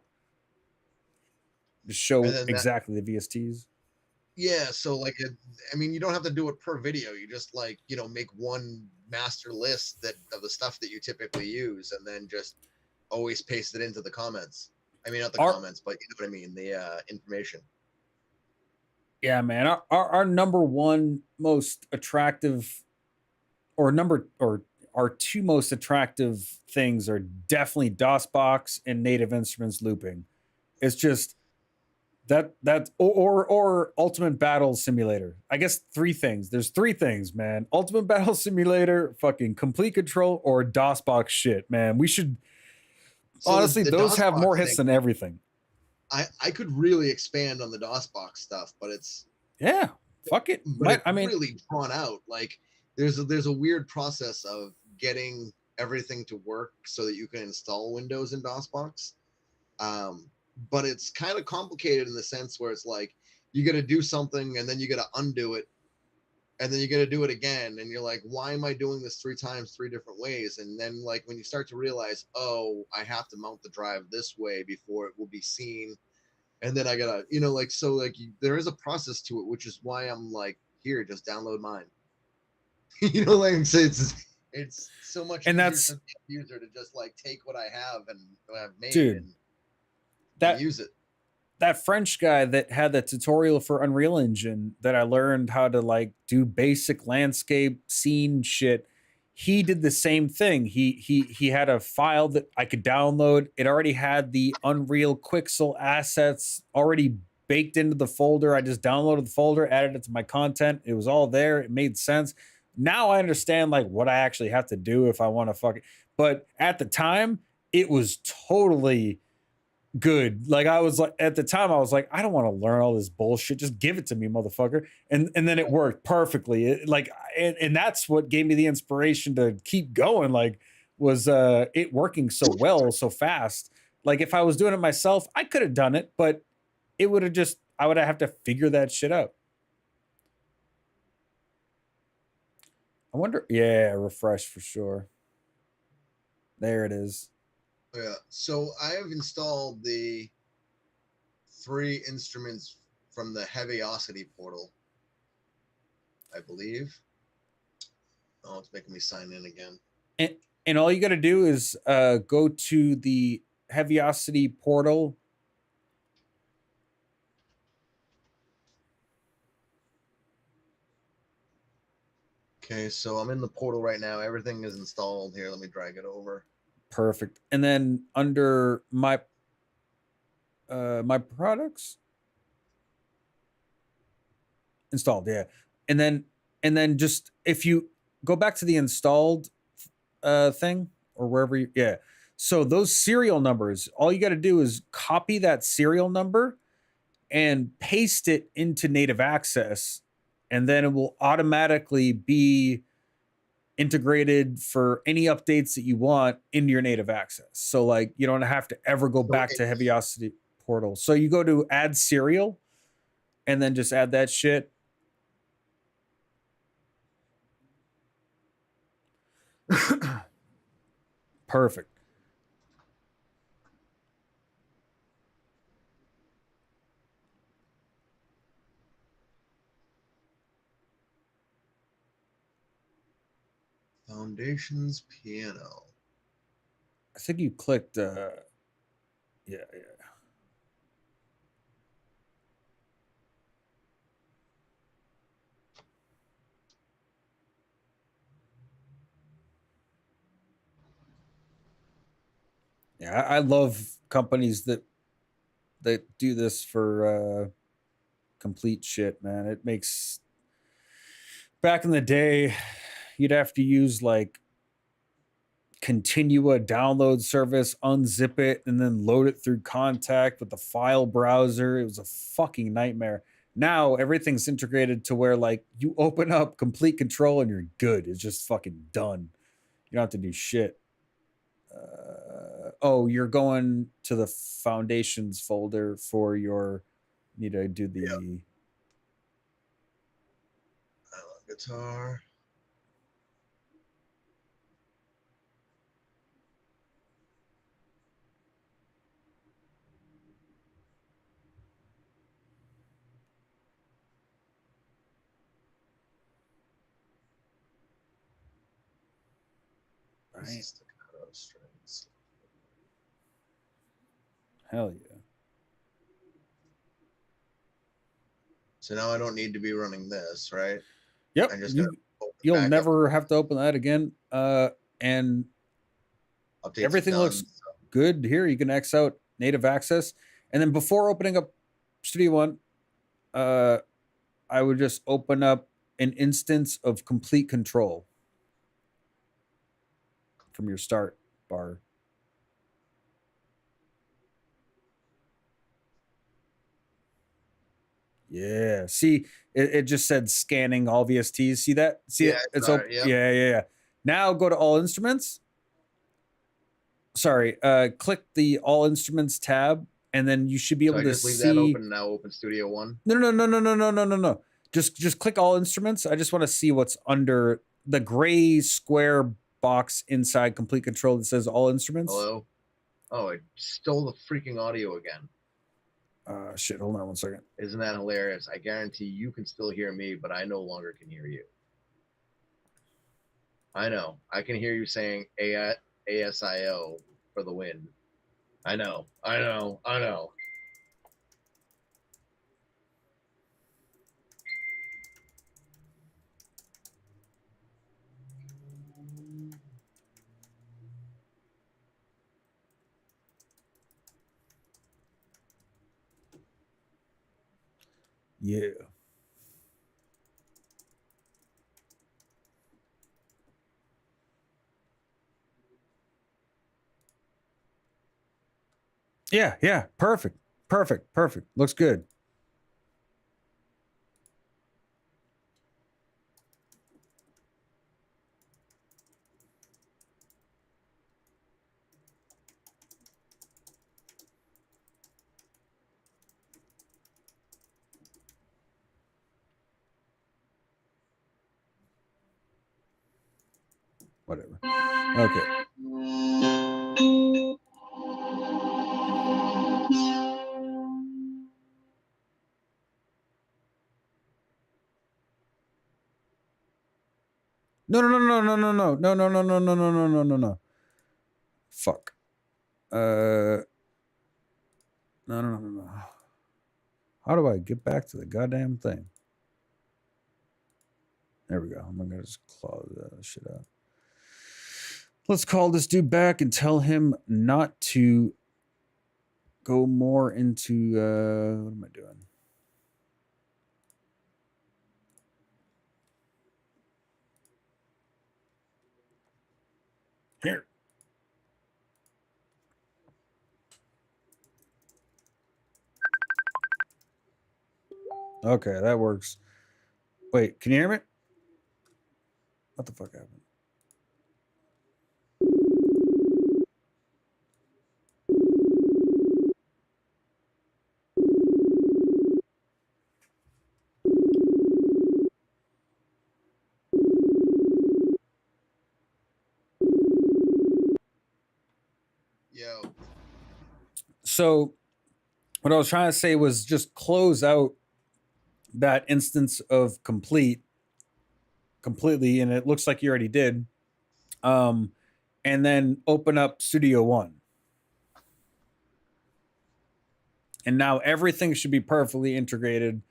and show then that exactly the VSTs. yeah, so like I mean you don't have to do it per video. You just like, make one master list that of the stuff that you typically use and then just always paste it into the comments. I mean not the Our comments, but you know what I mean, the information. Yeah, man. Our number one most attractive or number or our two most attractive things are definitely DOSBox and native instruments looping. It's just that or Ultimate Battle Simulator. I guess three things. There's three things, man. Ultimate Battle Simulator, fucking Complete Control, or DOSBox shit, man. We should So honestly, the those DOS have more box hits thing, than everything. I could really expand on the DOS box stuff, but Yeah, fuck it. it's I mean, really drawn out. Like there's a weird process of getting everything to work so that you can install Windows in DOSBox. But it's kind of complicated in the sense where it's like you got to do something and then you got to undo it and then you got to do it again and you're like, why am I doing this three times, three different ways? And then like when you start to realize, oh, I have to mount the drive this way before it will be seen, and then I gotta, like so like there is a process to it, which is why I'm like, here, just download mine. Like it's so much and easier for that's the user to just like take what I have and what I've made dude, and that use it. that French guy that had the tutorial for Unreal Engine that I learned how to like do basic landscape scene shit. He did the same thing. He had a file that I could download. It already had the Unreal Quixel assets already baked into the folder. I just downloaded the folder, added it to my content. It was all there. It made sense. Now I understand like what I actually have to do if I want to fuck it. But at the time, it was totally good. Like I was like at the time, I was like, I don't want to learn all this bullshit. Just give it to me, motherfucker. And then it worked perfectly. And that's what gave me the inspiration to keep going. Like was it working so well, so fast. Like if I was doing it myself, I could have done it, but it would have just I would have to figure that shit out. I wonder. Yeah, refresh for sure. There it is. Yeah. So I have installed the three instruments from the Heaviosity portal, I believe. Oh, it's making me sign in again. And all you got to do is go to the Heaviosity portal. Okay, so I'm in the portal right now. Everything is installed here. Let me drag it over. Perfect. And then under my products installed, yeah. And then just if you go back to the installed thing or wherever you, yeah. So those serial numbers, all you got to do is copy that serial number and paste it into native access, and then it will automatically be integrated for any updates that you want into your native access. So like you don't have to ever go So back to it's Heaviosity portal. So you go to add serial and then just add that shit. Perfect. Foundations piano. I think you clicked yeah. Yeah, I love companies that do this for complete shit, man. It makes back in the day you'd have to use like Continua download service, unzip it, and then load it through Contact with the file browser. It was a fucking nightmare. Now everything's integrated to where like you open up complete control and you're good. It's just fucking done. You don't have to do shit. Oh, you're going to the foundations folder for your. Need to do Yeah. the. I love guitar. This Right. is staccato strings. Hell yeah. So now I don't need to be running this, right? Yep. I just got to open You'll back up. never have to open that again. And Updates are everything done. looks good here. You can X out native access. And then before opening up Studio One, I would just open up an instance of complete control from your start bar. Yeah. See, it just said scanning all VSTs. See that? See Yeah, it? I It's saw open. it. Yep. Yeah, yeah, yeah. Now go to all instruments. Sorry, click the all instruments tab, and then you should be So able I to just leave that see. open now. Open Studio One. No, no, no, no, no, no, no, no, no. Just click all instruments. I just want to see what's under the gray square box inside complete control that says all instruments. Hello. Oh, I stole the freaking audio again. Shit, hold on one second. Isn't that hilarious? I guarantee you can still hear me, but I no longer can hear you. I know. I can hear you saying ASIO for the win. I know. I know. I know. Yeah. Yeah, yeah. Perfect. Perfect. Perfect. Looks good. Whatever. Okay. No, no, no, no, no, no, no, no, no, no, no, no, no, no, no, no. Fuck. No, no, no, no, no. How do I get back to the goddamn thing? There we go. I'm gonna just close that shit out. Let's call this dude back and tell him not to go more into what am I doing? Here. Okay, that works. Wait, can you hear me? What the fuck happened? Yo. So what I was trying to say was just close out that instance of completely, and it looks like you already did. Um, and then open up Studio One. And now everything should be perfectly integrated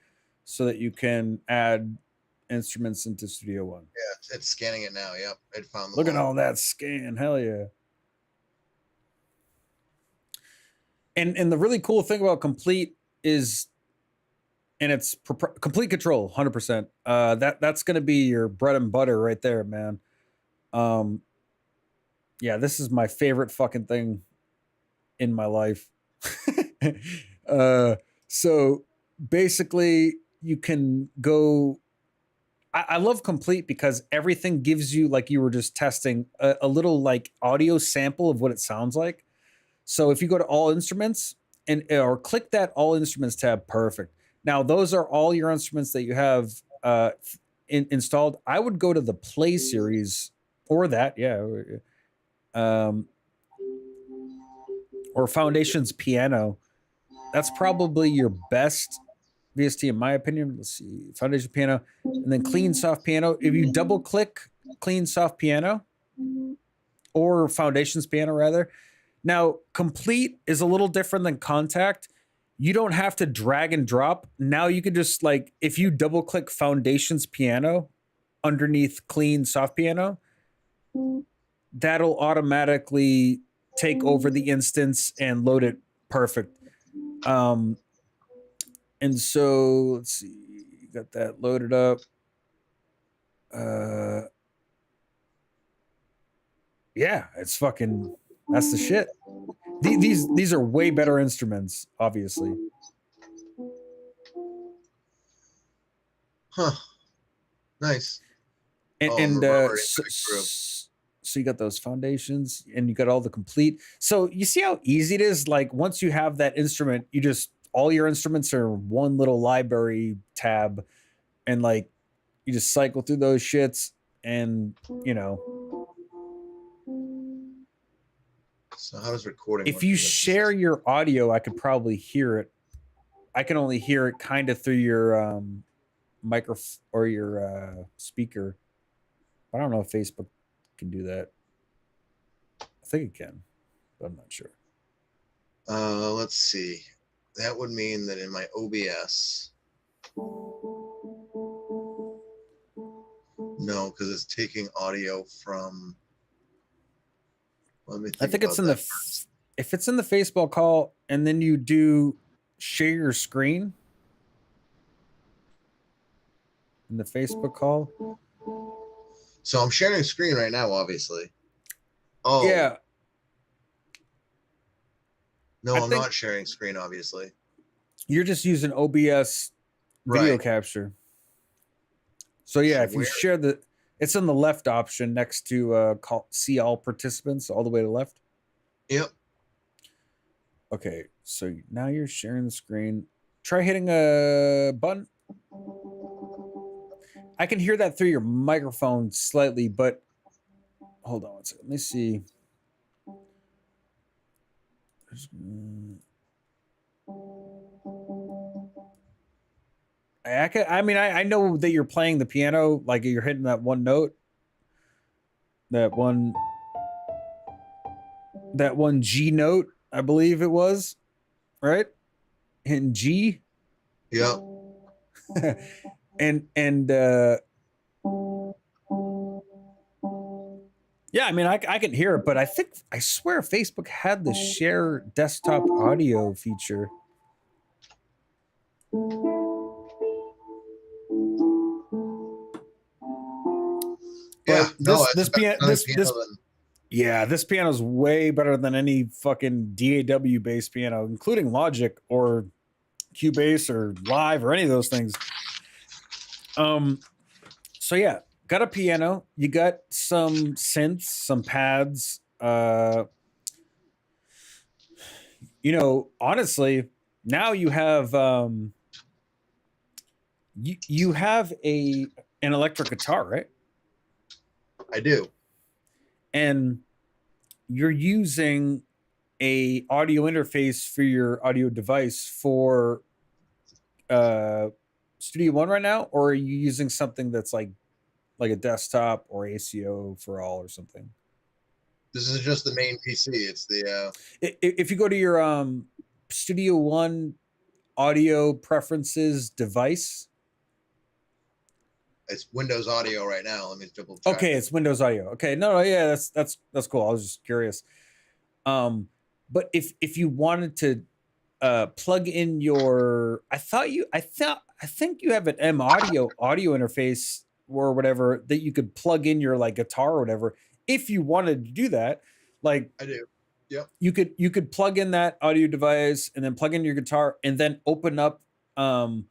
so that you can add instruments into Studio One. Yeah, it's scanning it now. Yep, it found them Look at all. all that scan. Hell yeah. And the really cool thing about Complete is, and it's complete control, 100%. That's going to be your bread and butter right there, man. Yeah, this is my favorite fucking thing in my life. uh, so basically, you can go. I love Complete because everything gives you, like you were just testing, a little like audio sample of what it sounds like. So if you go to all instruments and or click that all instruments tab, perfect. Now those are all your instruments that you have installed. I would go to the Play series or that, yeah, um, or Foundations Piano. That's probably your best VST in my opinion. Let's see, Foundation Piano, and then Clean Soft Piano. If you double click Clean Soft Piano or Foundations Piano rather, now, Complete is a little different than Contact. You don't have to drag and drop. Now you can just like, if you double click Foundations Piano underneath Clean Soft Piano, that'll automatically take over the instance and load it perfect. Um, and so let's see, you got that loaded up. Yeah, it's fucking, that's the shit. These are way better instruments, obviously. Huh. Nice. And so, so you got those foundations and you got all the Complete. So you see how easy it is. Like once you have that instrument, you just, all your instruments are one little library tab, and like you just cycle through those shits, and you know. So how does recording If work? you share your audio, I could probably hear it. I can only hear it kind of through your micro or your speaker. I don't know if Facebook can do that. I think it can, but I'm not sure. Let's see. That would mean that in my OBS, no, because it's taking audio from. Let me think. I think it's in the if it's in the Facebook call, and then you do share your screen in the Facebook call. So I'm sharing screen right now, obviously. Oh yeah. No, I'm not sharing screen, obviously. You're just using OBS video capture. So yeah, if you share the, it's in the left option next to see all participants, all the way to the left. Yep. Okay, so now you're sharing the screen. Try hitting a button. I can hear that through your microphone slightly, but hold on one second. Let me see. I know that you're playing the piano, like you're hitting that one note, that one G note, I believe it was, right? In G. Yep. and yeah, I mean, I can hear it, but I swear Facebook had the share desktop audio feature. Yeah, but this piano is way better than any fucking DAW based piano, including Logic or Cubase or Live or any of those things. So yeah, got a piano. You got some synths, some pads. Honestly, now you have you have an electric guitar, right? I do. And you're using a audio interface for your audio device for uh Studio One right now, or are you using something that's like a desktop or ACO for all or something? This is just the main PC. It's the If you go to your Studio One audio preferences device. it's Windows Audio right now. Let me double check. Okay, it's Windows Audio. Okay, no, yeah, that's cool. I was just curious. But if you wanted to plug in your, I think you have an M audio interface or whatever that you could plug in your like guitar or whatever. If you wanted to do that, like I do. Yep. you could plug in that audio device and then plug in your guitar and then open up an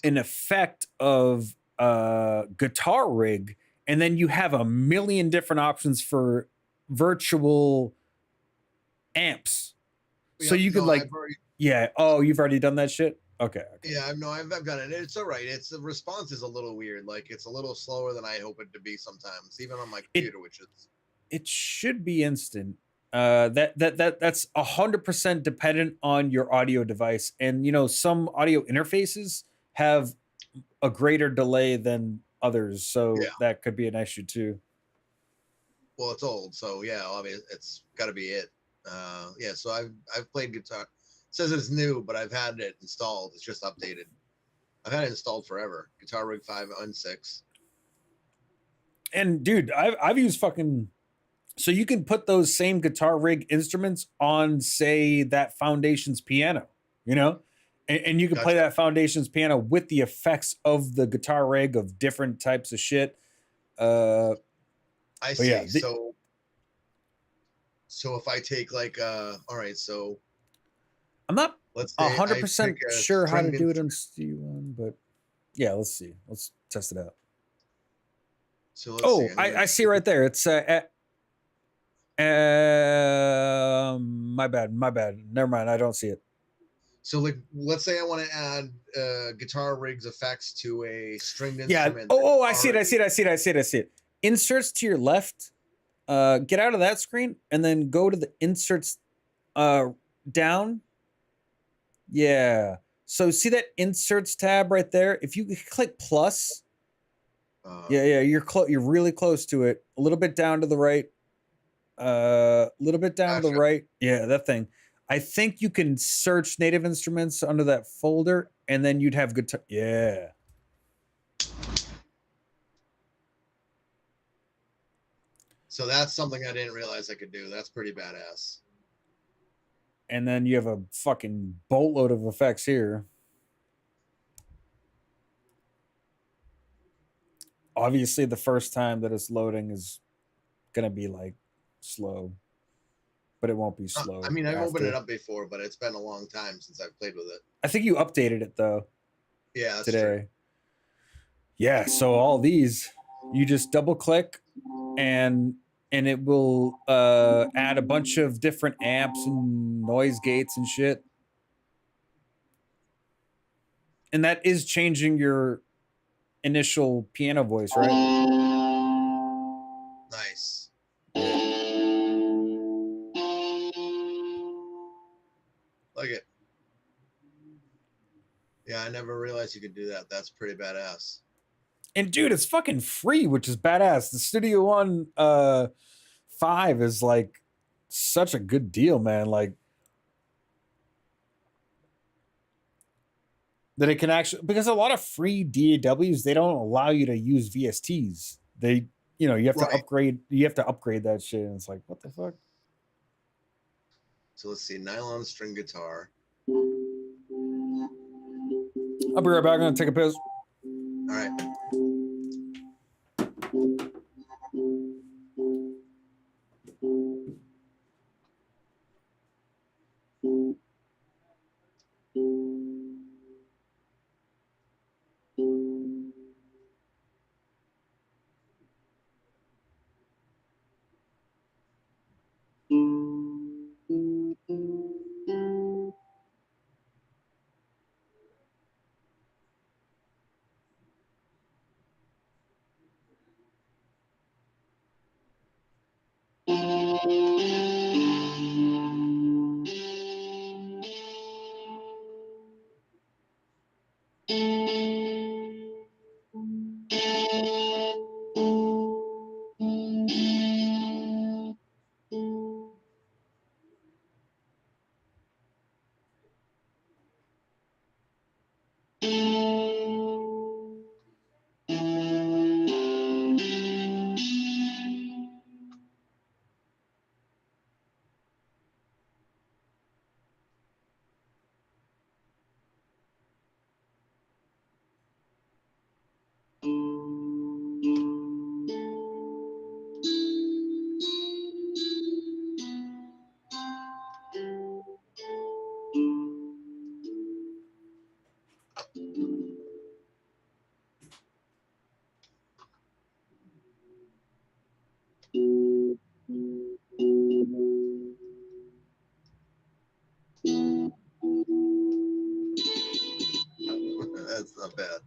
effect of guitar rig, and then you have a million different options for virtual amps. So Yep. you could No, like, yeah. Oh, you've already done that shit. Okay. Yeah, I've done it. It's all right. It's the response is a little weird. Like it's a little slower than I hope it to be sometimes, even on my computer, which is. It should be instant. That's 100% dependent on your audio device, and some audio interfaces have a greater delay than others, so Yeah. that could be an issue too. Well, it's old, so yeah. I mean, it's got to be it. Yeah. So I've played guitar. It says it's new, but I've had it installed. It's just updated. I've had it installed forever. Guitar Rig 5 and 6. And dude, I've used fucking, so you can put those same guitar rig instruments on, say, that Foundations piano, and you can play Gotcha. that Foundations piano with the effects of the guitar rig of different types of shit. I see. Yeah, so if I take like all right, so I'm not let's say I 100% pick a sure how to stringed do it in instrument. Stu1, but yeah, let's see. Let's test it out. So let's see. Oh, I see right there. It's my bad. Never mind. I don't see it. So like let's say I want to add Guitar Rig's effects to a stringed Yeah. instrument. Oh, I see it. Inserts to your left. Get out of that screen and then go to the inserts down. Yeah. So see that inserts tab right there? If you click plus, yeah, you're really close to it. A little bit down to the right. A little bit down to the right. Yeah, that thing. I think you can search native instruments under that folder, and then you'd have guitar. Yeah. So that's something I didn't realize I could do. That's pretty badass. And then you have a fucking boatload of effects here. Obviously, the first time that it's loading is gonna be like slow, but it won't be slow. I mean, I've opened it up before, but it's been a long time since I've played with it. I think you updated it though. Yeah, that's today. true. Yeah, so all these, you just double click, and it will add a bunch of different amps and noise gates and shit. And that is changing your initial piano voice, right? Nice. Like it. Yeah, I never realized you could do that. That's pretty badass. And dude, it's fucking free, which is badass. The Studio One 5 is like such a good deal, man. Like that it can actually, because a lot of free DAWs, they don't allow you to use VSTs. They, you have to upgrade. You have to upgrade that shit, and it's like, what the fuck? So let's see, nylon string guitar. I'll be right back. I'm gonna take a piss. All right. That's not bad.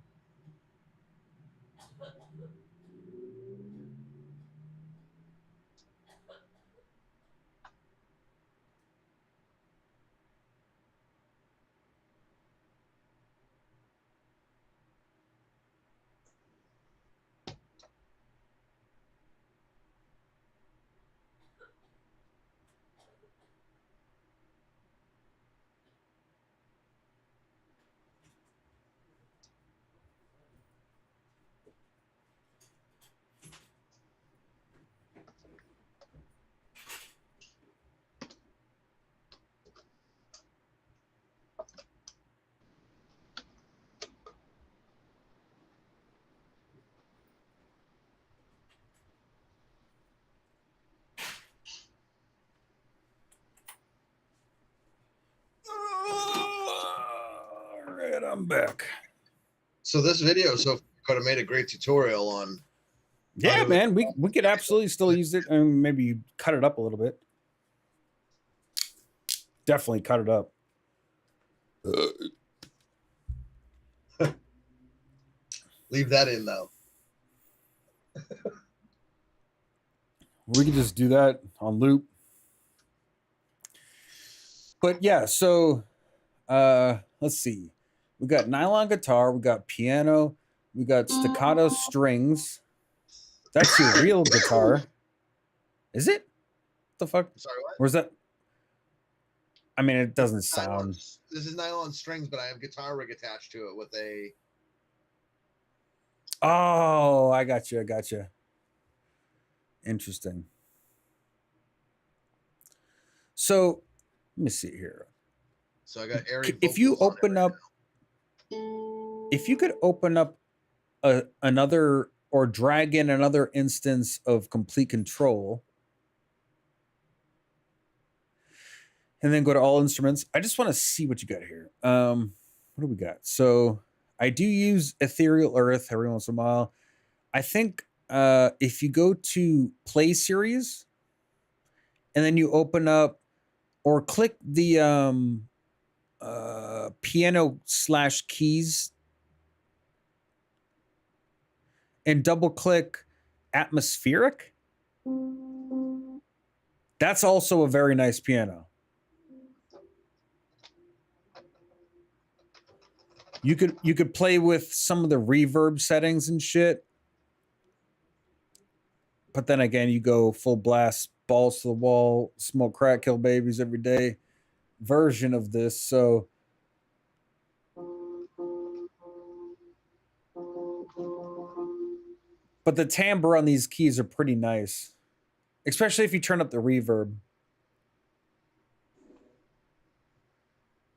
All right, I'm back. So this video could have made a great tutorial on. Yeah, man, we could absolutely still use it, and maybe cut it up a little bit. Definitely cut it up. Leave that in though. We could just do that on loop. But yeah, so let's see. We got nylon guitar, we got piano, we got staccato strings. That's your real guitar. Is it? What the fuck? Sorry, what? Where's that? I mean, it doesn't sound. This is nylon strings, but I have guitar rig attached to it with a. Oh, I got you. I got you. Interesting. So, let me see here. So I got airy. If you open up, if you could open up another or drag in another instance of complete control, and then go to all instruments. I just want to see what you got here. What do we got? So I do use Ethereal Earth every once in a while. I think if you go to Play Series, and then you open up or click the piano/keys and double click Atmospheric. That's also a very nice piano. You could play with some of the reverb settings and shit. But then again, you go full blast, balls to the wall, smoke crack, kill babies every day version of this. So but the timbre on these keys are pretty nice, especially if you turn up the reverb.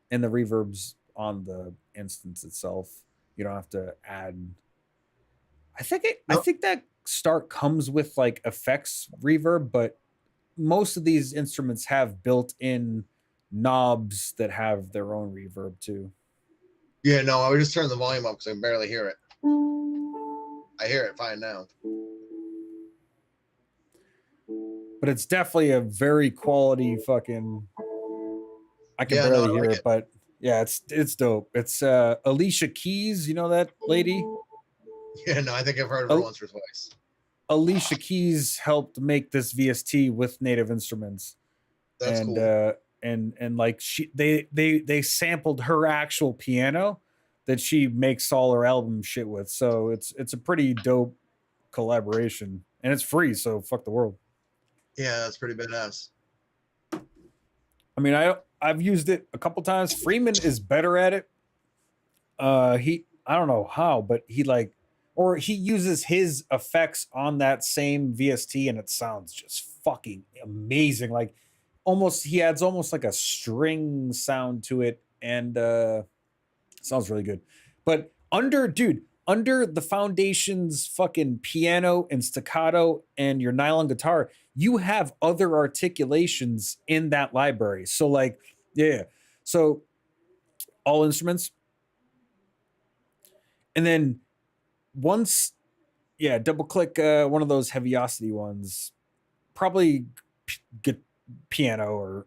And the reverb's on the instance itself. You don't have to add. I think that start comes with like effects reverb, but most of these instruments have built-in knobs that have their own reverb too. Yeah, no, I would just turn the volume up because I can barely hear it. I hear it fine now. But it's definitely a very quality fucking. I can barely hear it, but yeah, it's dope. It's Alicia Keys, you know that lady? Yeah, no, I think I've heard of her once or twice. Alicia Keys helped make this VST with Native Instruments. That's cool. And like they sampled her actual piano that she makes all her album shit with. So it's a pretty dope collaboration, and it's free. So fuck the world. Yeah, that's pretty badass. I mean, I've used it a couple times. Freeman is better at it. I don't know how, but he uses his effects on that same VST, and it sounds just fucking amazing. Like he adds almost like a string sound to it, and sounds really good. But under the Foundation's fucking piano and staccato and your nylon guitar, you have other articulations in that library. So like, yeah. So all instruments. And then once, double click one of those heaviosity ones. probably get piano or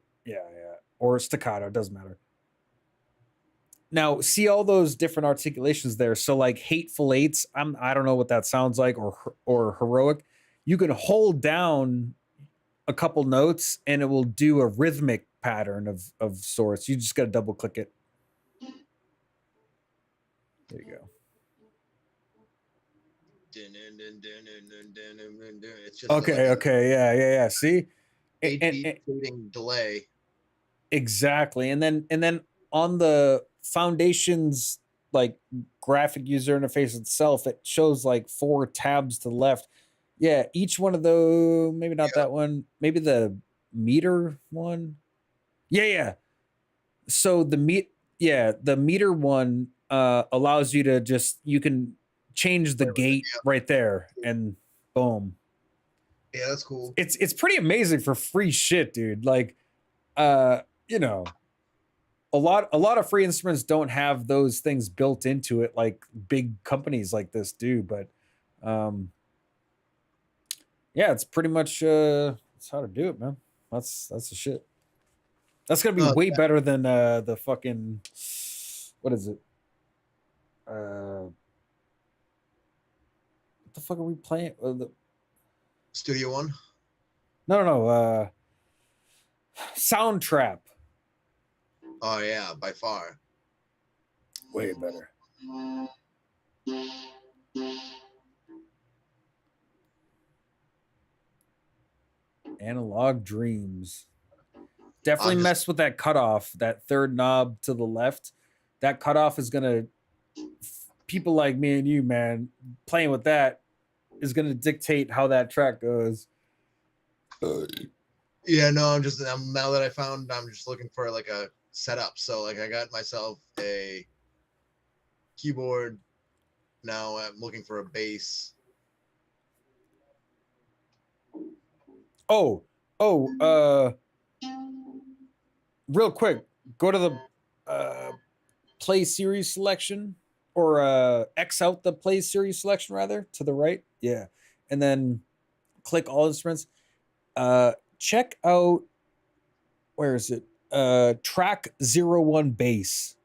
or staccato, doesn't matter. Now, see all those different articulations there. So like hateful eights, I don't know what that sounds like, or heroic. You can hold down a couple notes and it will do a rhythmic pattern of sorts. You just got to double click it. There you go. It's just like Okay, yeah. See, 8 beat fading delay. Exactly, and then on the foundation's like graphic user interface itself, it shows like 4 tabs to the left. Yeah, each one of those, maybe not that one, maybe the meter one. Yeah. So the meter one allows you to you can change the gate right there, and boom. Yeah, that's cool. It's pretty amazing for free shit, dude. Like, you know, a lot of free instruments don't have those things built into it like big companies like this do, but yeah, it's pretty much that's how to do it, man. That's the shit. That's gonna be way better than the fucking, what is it, what the fuck are we playing, the Studio One? no Soundtrap. Oh yeah, by far Way better. Analog Dreams. Definitely mess with that cutoff, that third knob to the left. That cutoff is gonna, people like me and you, man, playing with that is gonna dictate how that track goes. Yeah, no, I'm now that I'm just looking for like a setup. So like I got myself a keyboard. Now I'm looking for a bass. Real quick, go to the play series selection, or X out the play series selection rather, to the right. Yeah. And then click all instruments. Check out, where is it? Track 01 bass.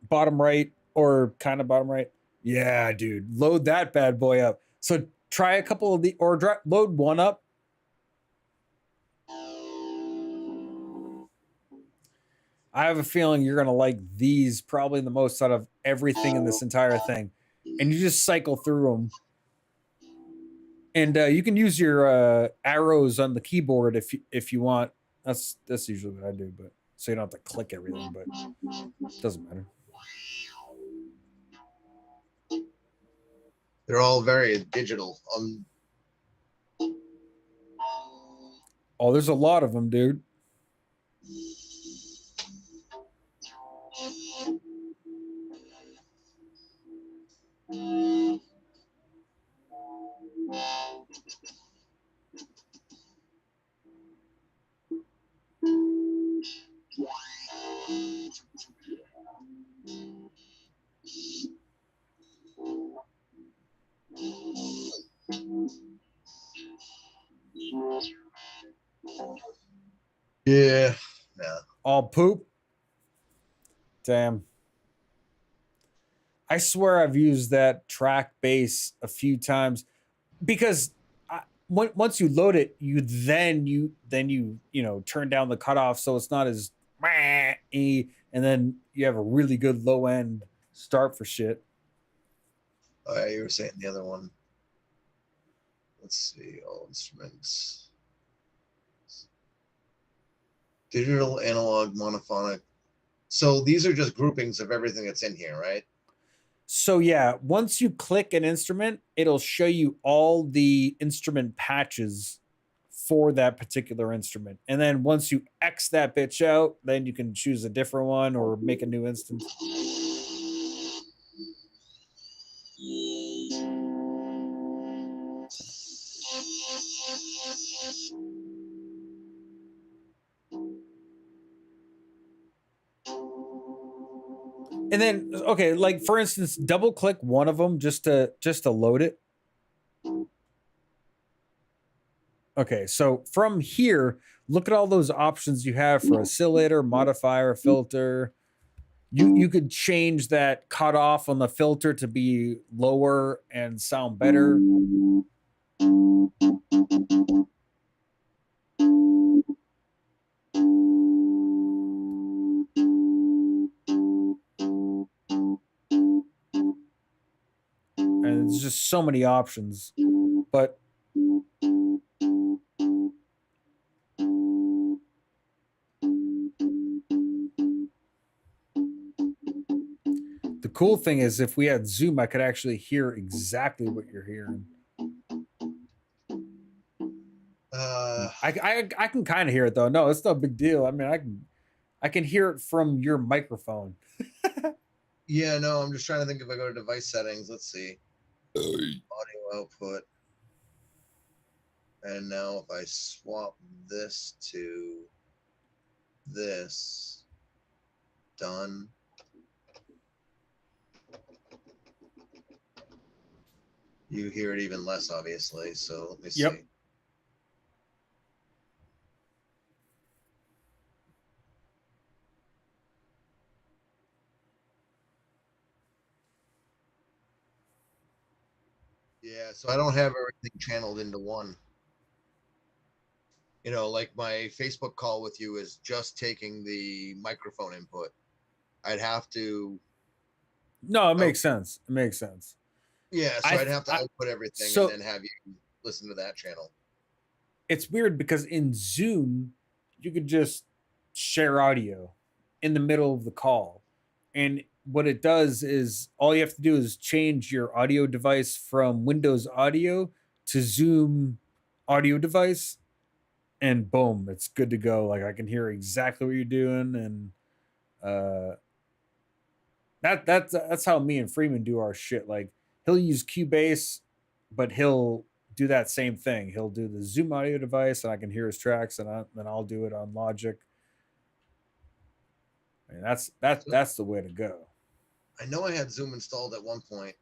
Bottom right, or kind of bottom right. Yeah, dude. Load that bad boy up. So try a couple of the, or load one up. I have a feeling you're going to like these probably the most out of everything in this entire thing. And you just cycle through them. And you can use your arrows on the keyboard if you want. That's usually what I do, but so you don't have to click everything, but it doesn't matter. They're all very digital. Oh, there's a lot of them, dude. Yeah. All poop. Damn. I swear I've used that track bass a few times, because once you load it, you turn down the cutoff so it's not as and then you have a really good low end start for shit. Oh yeah, you were saying the other one. Let's see, all instruments. Digital, analog, monophonic. So these are just groupings of everything that's in here, right? So yeah, once you click an instrument, it'll show you all the instrument patches for that particular instrument. And then once you X that bitch out, then you can choose a different one or make a new instance. And then, okay, like for instance, double click one of them just to load it. Okay, so from here, look at all those options you have for oscillator, modifier, filter. You could change that cutoff on the filter to be lower and sound better. And there's just so many options. But the cool thing is, if we had Zoom, I could actually hear exactly what you're hearing. I can kind of hear it though. No, it's no big deal. I mean, I can hear it from your microphone. Yeah, no, I'm just trying to think if I go to device settings. Let's see. Audio output. And now if I swap this to this, done. You hear it even less, obviously. So let me see. Yep. Yeah, so I don't have everything channeled into one. You know, like my Facebook call with you is just taking the microphone input. I'd have to, No, it oh, makes sense. It makes sense. yeah, so I, I'd have to I output everything and so then have you listen to that channel. it's weird because in Zoom you could just share audio in the middle of the call. And what it does is all you have to do is change your audio device from Windows Audio to Zoom audio device, and boom, it's good to go. Like I can hear exactly what you're doing, and uh that's how me and Freeman do our shit. Like he'll use Cubase, but he'll do that same thing. He'll do the Zoom audio device, and I can hear his tracks, and then I'll do it on Logic. I mean, So that's the way to go. I know I had Zoom installed at one point.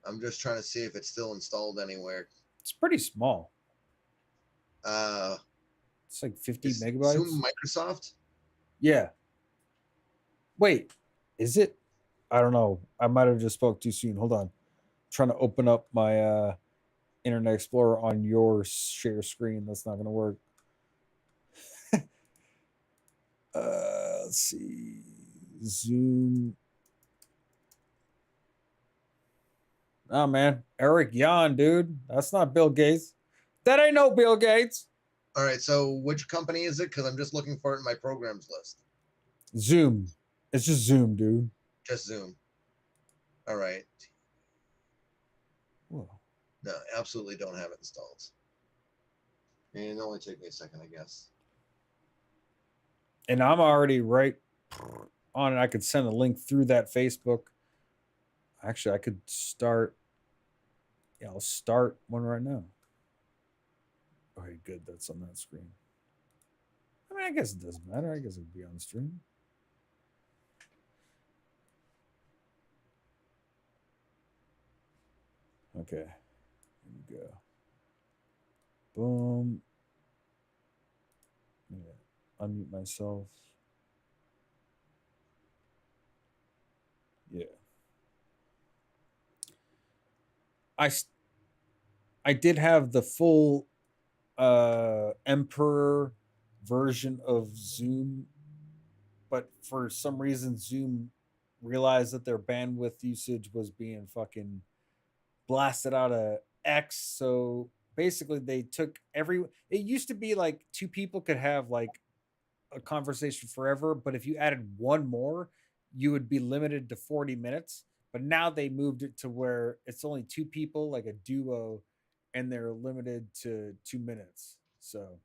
I'm just trying to see if it's still installed anywhere. It's pretty small. Uh, It's like 50 is Zoom megabytes. Microsoft? Yeah. Wait, is it? I don't know. I might have just spoke too soon. Hold on. I'm trying to open up my Internet Explorer on your share screen. That's not going to work. Let's see. Zoom. Oh man, Eric Yan, dude. That's not Bill Gates. That ain't no Bill Gates. All right, so which company is it? Because I'm just looking for it in my programs list. Zoom. It's just Zoom, dude. Just Zoom. All right. Whoa. No, absolutely don't have it installed. And it'll only take me a second, I guess. And I'm already right on it. I could send a link through that Facebook. Actually, I could start. Yeah, I'll start one right now. Okay, good. That's on that screen. I mean, I guess it doesn't matter. I guess it'll be on stream. Okay, here we go. Boom. Yeah, unmute myself. Yeah. I I did have the full Emperor version of Zoom, but for some reason Zoom realized that their bandwidth usage was being fucking blasted out of X. So basically they took every it used to be like two people could have like a conversation forever, but if you added one more, you would be limited to 40 minutes. But now they moved it to where it's only two people, like a duo, and they're limited to 2 minutes. So,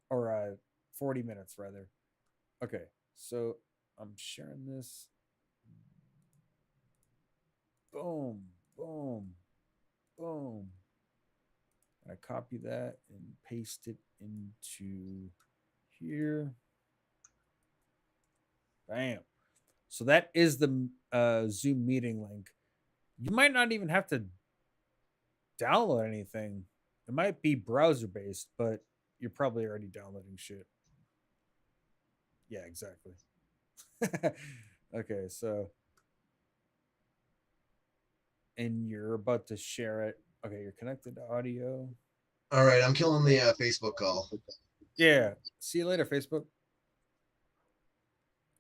or 40 minutes rather. Okay, so I'm sharing this. Boom, boom, boom. I copy that and paste it into here. Bam. So that is the Zoom meeting link. You might not even have to download anything. It might be browser based, but you're probably already downloading shit. Yeah, exactly. Okay, so and you're about to share it. Okay, you're connected to audio. All right, I'm killing the Facebook call. Yeah. See you later, Facebook.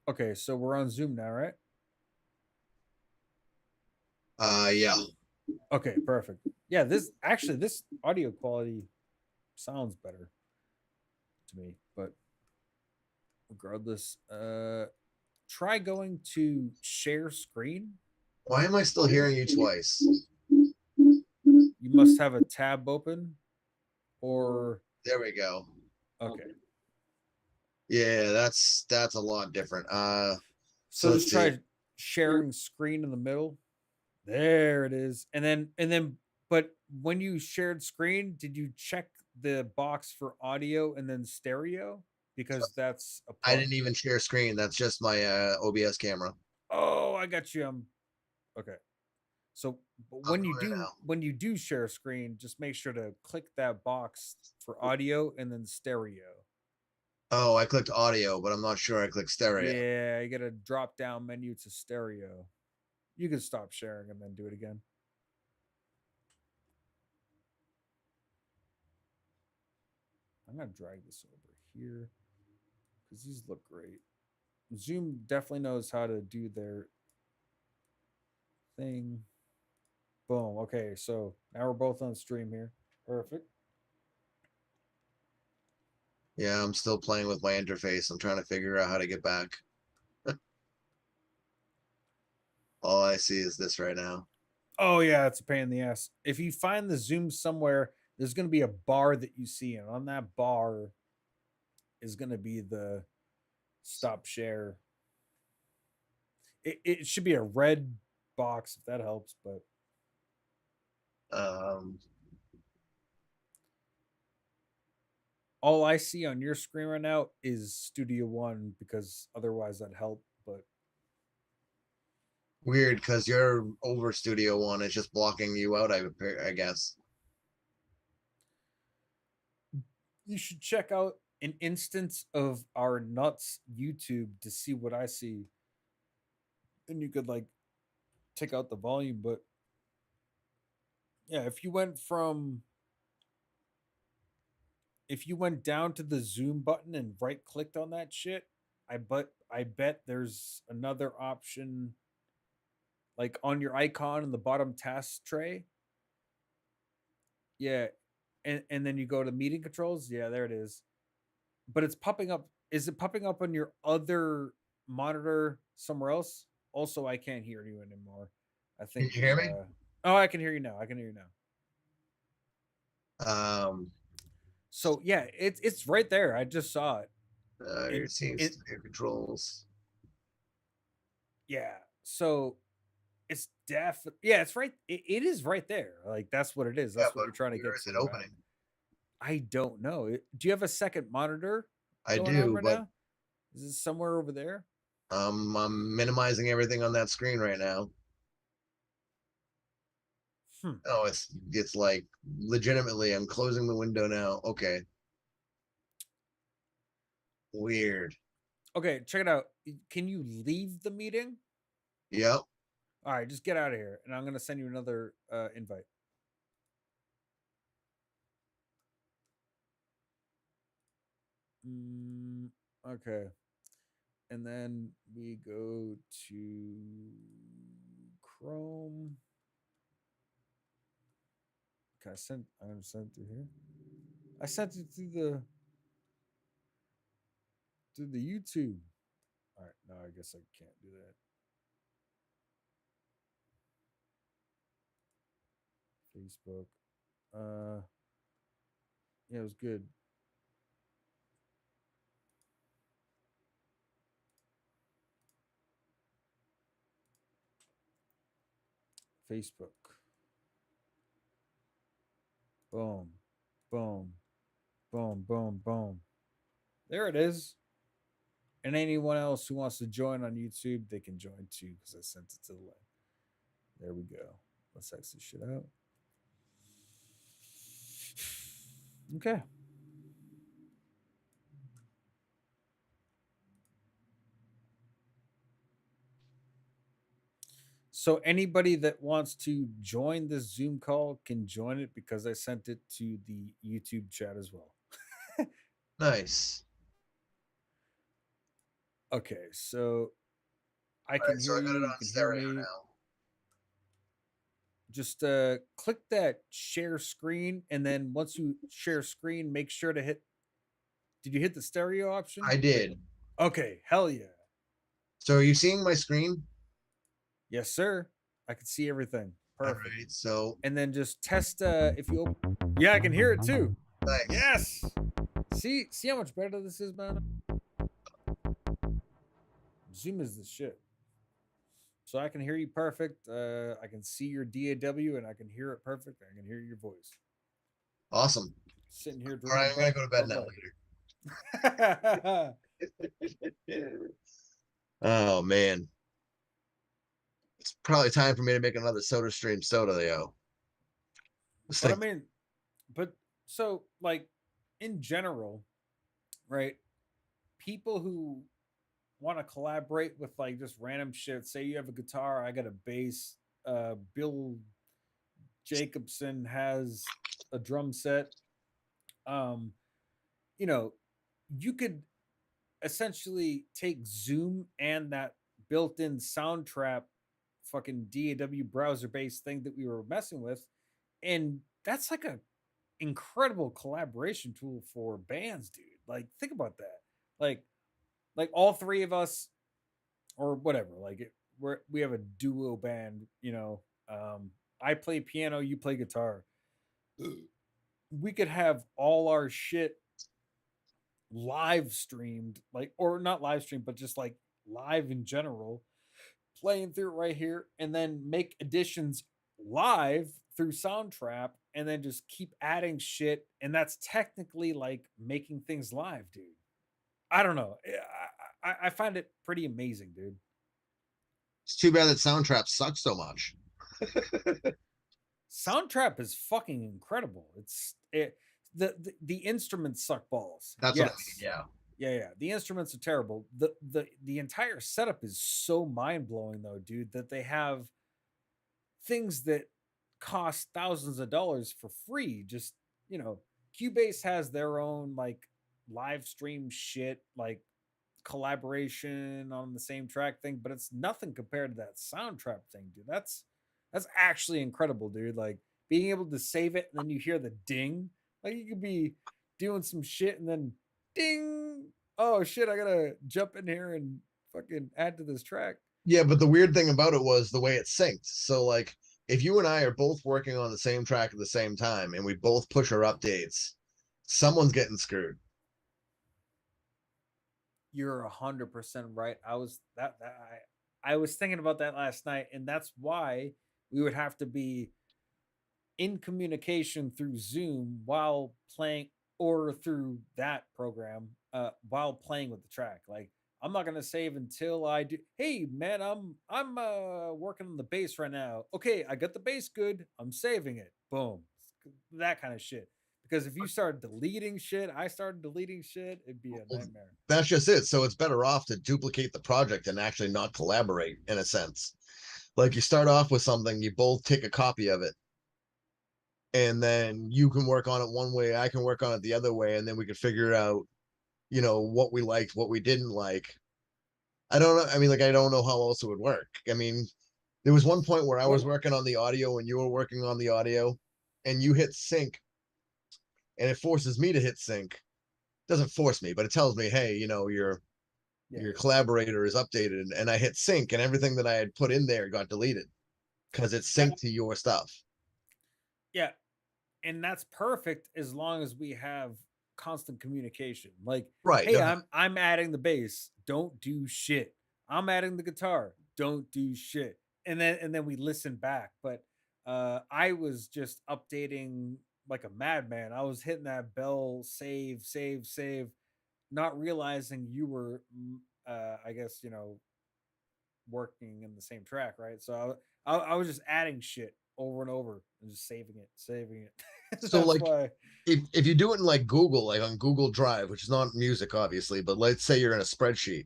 Okay, so we're on Zoom now, right? Yeah. Okay, perfect. Yeah, this audio quality sounds better to me, but regardless, try going to share screen. Why am I still hearing you twice? You must have a tab open or There we go. okay. Yeah, that's a lot different. So So let's just see. try sharing screen in the middle. There it is. And then but when you shared screen, did you check the box for audio and then stereo? Because that's a I plus. didn't even share screen. That's just my OBS camera. Oh, I got you. Okay. So but I'm doing it now. when you do share screen, just make sure to click that box for audio and then stereo. Oh, I clicked audio, but I'm not sure I clicked stereo. Yeah, you get a drop down menu to stereo. You can stop sharing and then do it again. I'm gonna drag this over here because these look great. Zoom definitely knows how to do their thing. Boom. Okay, so now we're both on stream here. Perfect. Yeah, I'm still playing with my interface. I'm trying to figure out how to get back. All I see is this right now. Oh yeah, it's a pain in the ass. If you find the Zoom somewhere, there's gonna be a bar that you see, and on that bar is gonna be the stop share. It should be a red box if that helps, but Um, all I see on your screen right now is Studio One because otherwise that helped. But Weird because your over Studio One is just blocking you out. I guess. you should check out an instance of our nuts YouTube to see what I see. And you could like take out the volume, but yeah, if you went down to the zoom button and right clicked on that shit, I bet there's another option like on your icon in the bottom task tray. Yeah. And then you go to meeting controls. Yeah, there it is. But it's popping up. Is it popping up on your other monitor somewhere else? Also, I can't hear you anymore. I Can think you hear me? oh, I can hear you now. I can hear you now. Um, So yeah, it's right there. I just saw it. your And seems it to be your controls. yeah. So it's yeah, it's right. It is right there. Like that's what it is. Yeah, That's what but you're trying to where get is it to. opening? I don't know. Do you have a second monitor I going on do, right but now? Is it somewhere over there? I'm minimizing everything on that screen right now. Hmm. Oh, it's like legitimately. I'm closing the window now. Okay, weird. Okay, check it out. Can you leave the meeting? Yep. All right, just get out of here, and I'm gonna send you another invite. Mm, okay, and then we go to Chrome. Okay, I'm gonna send it through here. I sent it through the YouTube. All right, no, I guess I can't do that. Facebook. Uh, yeah, it was good. Facebook. Boom, boom, boom, boom, boom. There it is. And anyone else who wants to join on YouTube, they can join too because I sent it to the link. There we go. Let's exit shit out. Okay. So anybody that wants to join this Zoom call can join it because I sent it to the YouTube chat as well. Nice. Okay, so I All can right, so hear I got you. it You on can hear stereo me. now. Just click that share screen, and then once you share screen, make sure to hit. Did you hit the stereo option? I Like, did. okay, hell yeah, So are you seeing my screen? yes sir. I can see everything. All Perfect. right. So And then just test if you. Yeah, I can hear it too. nice. Yes. See how much better this is, man. Zoom is the shit. So I can hear you perfect. I can see your DAW and I can hear it perfect. I can hear your voice. Awesome. Sitting here All right, drinking I'm gonna go to bed Bud now. Light. Later. Oh man, it's probably time for me to make another Soda Stream soda, yo. This But I thing, mean, but so like in general, right? People who want to collaborate with like just random shit. Say you have a guitar, I got a bass. Bill Jacobson has a drum set. Um, you know, you could essentially take Zoom and that built-in Soundtrap fucking DAW browser-based thing that we were messing with, and that's like a incredible collaboration tool for bands, dude. Like, think about that. Like, like all three of us, or whatever. We have a duo band. I play piano, you play guitar. We could have all our shit live streamed, like, or not live streamed, but just like live in general, playing through it right here, and then make additions live through Soundtrap, and then just keep adding shit, and that's technically like making things live, dude. I don't know. I find it pretty amazing, dude. it's too bad that Soundtrap sucks so much. Soundtrap is fucking incredible. The instruments suck balls. That's what I mean. Yes. Yeah. Yeah. The instruments are terrible. The entire setup is so mind blowing though, dude, that they have things that cost thousands of dollars for free. Just, Cubase has their own like live stream shit, like collaboration on the same track thing, but it's nothing compared to that Soundtrap thing, dude. That's actually incredible, dude. Like being able to save it and then you hear the ding. Like you could be doing some shit and then ding. Oh shit, I gotta jump in here and fucking add to this track. Yeah, but the weird thing about it was the way it synced. So like if you and I are both working on the same track at the same time and we both push our updates, someone's getting screwed. You're 100% right. I was thinking about that last night, and that's why we would have to be in communication through Zoom while playing, or through that program while playing with the track. Like I'm not gonna save until I do. Hey man, I'm working on the bass right now. Okay, I got the bass good. I'm saving it. Boom, that kind of shit. Because if you start deleting shit, I started deleting shit, it'd be a Well, nightmare. that's just it. So it's better off to duplicate the project and actually not collaborate in a sense. Like you start off with something, you both take a copy of it, and then you can work on it one way, I can work on it the other way, and then we can figure out, what we liked, what we didn't like. I don't know. I mean, like, I don't know how else it would work. I mean, there was one point where I was Well, working on the audio and you were working on the audio, and you hit sync, and it forces me to hit sync. It doesn't force me, but it tells me, hey, yeah, your collaborator is updated, and I hit sync, and everything that I had put in there got deleted because it's that synced to your stuff. yeah, and that's perfect as long as we have constant communication. Like, Right. hey, No, no. I'm adding the bass, don't do shit. I'm adding the guitar, don't do shit. And then we listen back. But I was just updating like a madman. I was hitting that bell, save, save, save, not realizing you were I guess, working in the same track, right? So I was just adding shit over and over and just saving it, saving it. So That's like why. if you do it in like Google, like on Google Drive, which is not music obviously, but let's say you're in a spreadsheet,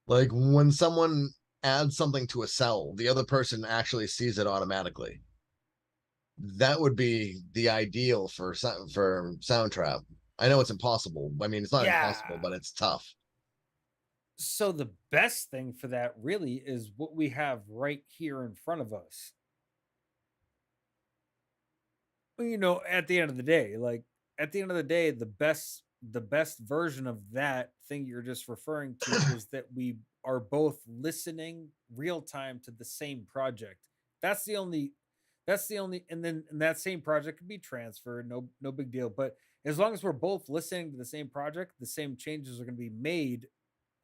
like when someone adds something to a cell, the other person actually sees it automatically. That would be the ideal for Soundtrap. I know it's impossible. I mean, it's not impossible, Yeah. but it's tough. So the best thing for that really is what we have right here in front of us. You know, at the end of the day, like at the end of the day, the best version of that thing you're just referring to is that we are both listening real time to the same project. That's the only and then and that same project can be transferred, no big deal. But as long as we're both listening to the same project, the same changes are going to be made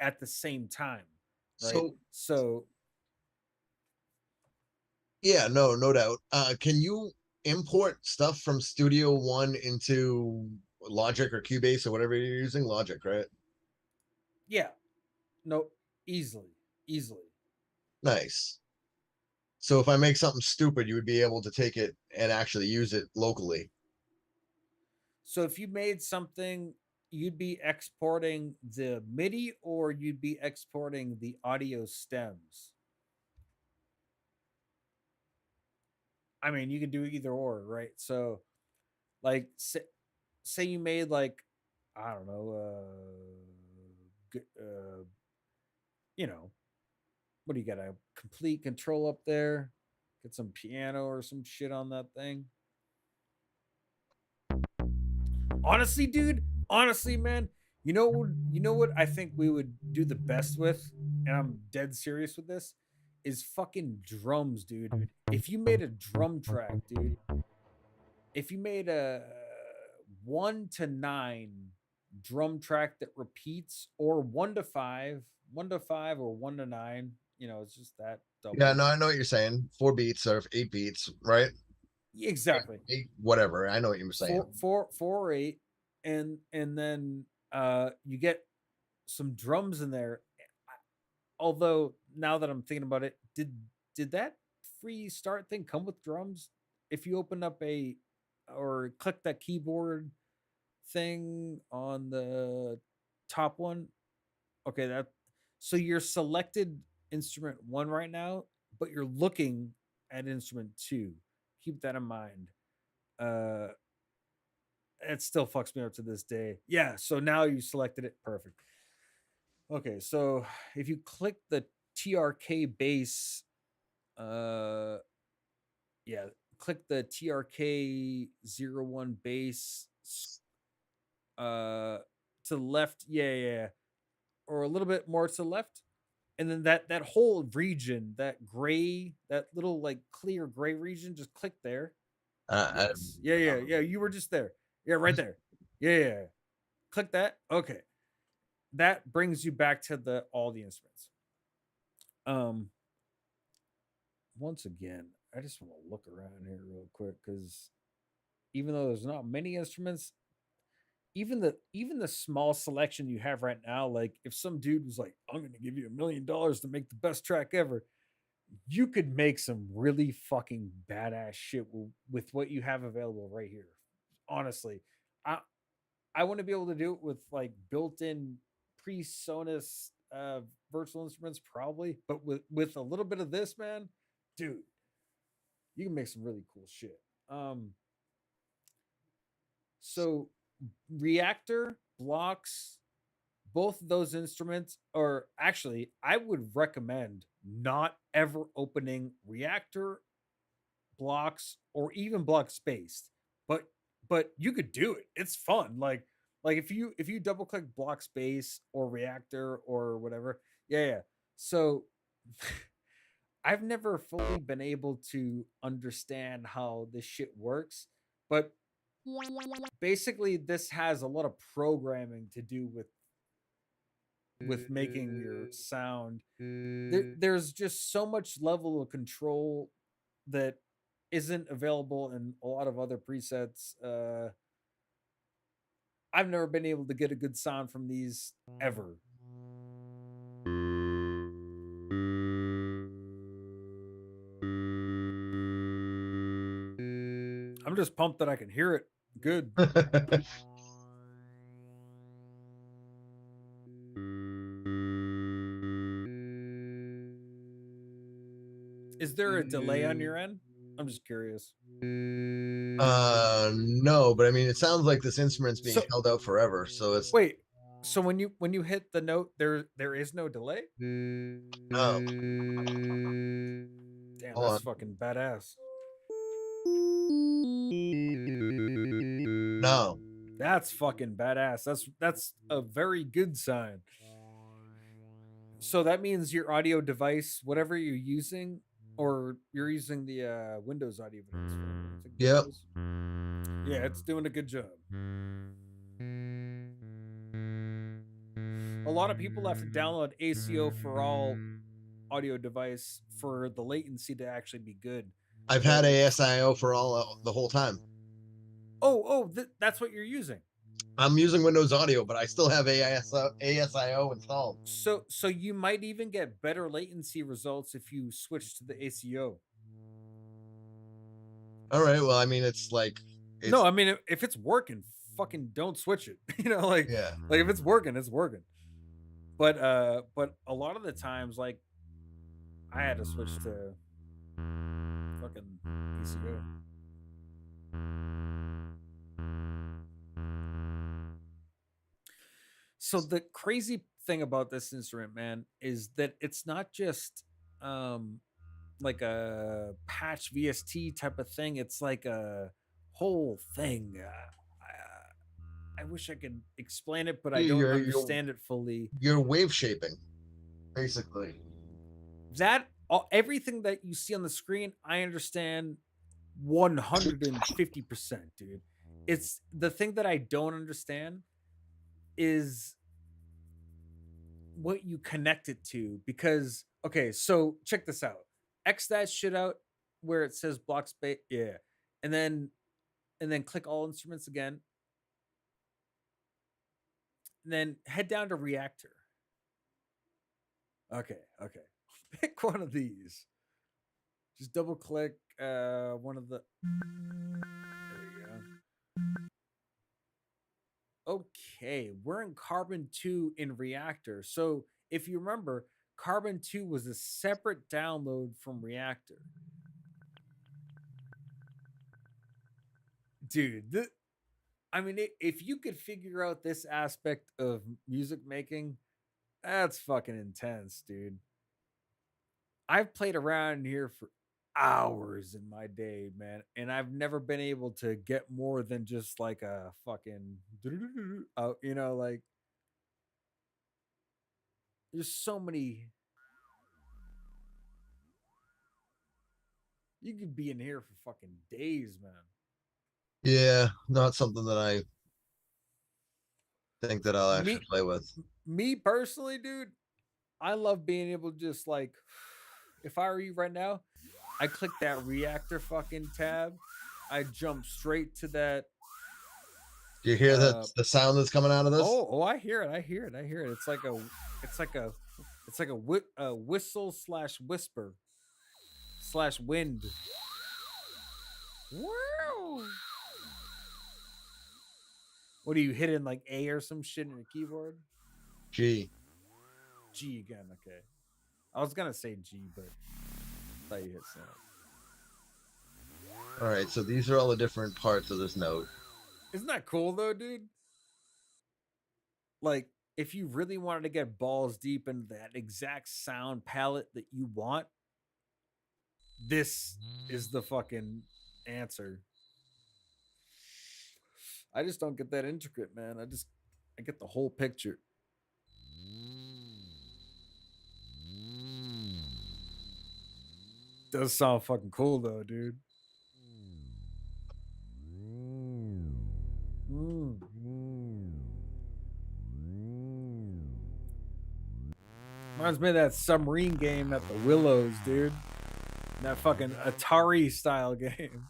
at the same time, right? So So yeah, no doubt. Can you import stuff from Studio One into Logic or Cubase or whatever you're using? Logic, right? yeah, no, easily. Nice. So if I make something stupid, you would be able to take it and actually use it locally. So if you made something, you'd be exporting the MIDI or you'd be exporting the audio stems. I mean, you can do either or, right? So, like, say you made like, I don't know, you know, what do you got? A complete control up there? Get some piano or some shit on that thing. Honestly, dude, honestly, man, you know what I think we would do the best with, and I'm dead serious with this, is fucking drums, dude. If you made a drum track, dude, if you made a 1 to 9 drum track that repeats, or 1 to 5, 1 to 5 or 1 to 9, it's just that Yeah, double. no, I know what you're saying. 4 beats or 8 beats, right? Exactly. Eight, whatever. I know what you were saying. Four or eight, and then you get some drums in there. Although now that I'm thinking about it, did that free start thing come with drums? If you open up a or click that keyboard thing on the top one, okay, that so you're selected instrument one right now, but you're looking at instrument two. Keep that in mind. Uh it still fucks me up to this day. Yeah, so now you selected it. Perfect. Okay, so if you click the TRK bass, uh, yeah, click the TRK 01 bass, uh, to the left. Yeah, yeah, yeah, or a little bit more to the left, and then that whole region, that gray, that little like clear gray region, just click there. Uh, Yes. Yeah, yeah, yeah. You were just there. Yeah, right there. Yeah, yeah, yeah. Click that. Okay. That brings you back to the all the instruments. Um, Once again, I just want to look around here real quick because even though there's not many instruments, even the small selection you have right now, like if some dude was like, "I'm going to give you $1 million to make the best track ever," you could make some really fucking badass shit with what you have available right here. Honestly, I I want to be able to do it with like built-in pre-Sonus virtual instruments, probably, but with a little bit of this, man, dude, you can make some really cool shit. Um, so reactor blocks, both of those instruments, or actually, I would recommend not ever opening reactor blocks or even block space. But you could do it. It's fun. Like if you double click block space or reactor or whatever. Yeah, yeah. So I've never fully been able to understand how this shit works, but basically this has a lot of programming to do with making your sound. There's just so much level of control that isn't available in a lot of other presets. I've never been able to get a good sound from these ever. I'm just pumped that I can hear it. Good. Is there a delay on your end? I'm just curious. No, but I mean, it sounds like this instrument's being So held out forever. So it's wait. So when you hit the note, there is no delay. oh, Damn, hold that's on. fucking badass. No, That's fucking badass. That's a very good sign. So that means your audio device, whatever you're using, or you're using the Windows audio device. I think yep. Windows. Yeah, it's doing a good job. A lot of people have to download ACO for all audio device for the latency to actually be good. I've But had ASIO for all the whole time. that's what you're using. I'm using Windows Audio, but I still have ASIO installed. So you might even get better latency results if you switch to the ACO. All right. Well, I mean, it's like No, it's I mean if it's working, fucking don't switch it. yeah. Like if it's working, it's working. But a lot of the times, like I had to switch to fucking ACO. So the crazy thing about this instrument, man, is that it's not just um like a patch VST type of thing. It's like a whole thing. I wish I could explain it, but I don't You're understand it fully. you're wave shaping, basically. Everything that you see on the screen, I understand 150%, dude. It's the thing that I don't understand is what you connect it to, because okay, so check this out. X that shit out where it says block space, yeah, and then click all instruments again, and then head down to reactor. Okay, pick one of these. Just double click one of the. There you go. Okay, we're in carbon 2 in reactor. So if you remember, carbon 2 was a separate download from reactor. Dude, I mean, if you could figure out this aspect of music making, that's fucking intense, dude. I've played around here for hours in my day, man, and I've never been able to get more than just like a fucking, like there's so many. You could be in here for fucking days, man. Yeah, not something that I think that I'll actually Me, play with. me personally, dude, I love being able to just like, if I were you right now, I click that reactor fucking tab. I jump straight to that. Do you hear that Uh, the sound that's coming out of this? I hear it. I hear it. I hear it. It's like a, a whistle slash whisper slash wind. Wow. What are you hitting like A or some shit in your keyboard? Gee. G again. Okay. I was gonna say G, but I thought you hit snap. All right, so these are all the different parts of this note. Isn't that cool though, dude? Like, if you really wanted to get balls deep into that exact sound palette that you want, this is the fucking answer. I just don't get that intricate, man. I get the whole picture. Does sound fucking cool though, dude. Mm. Reminds me of that submarine game at the Willows, dude. That fucking Atari style game.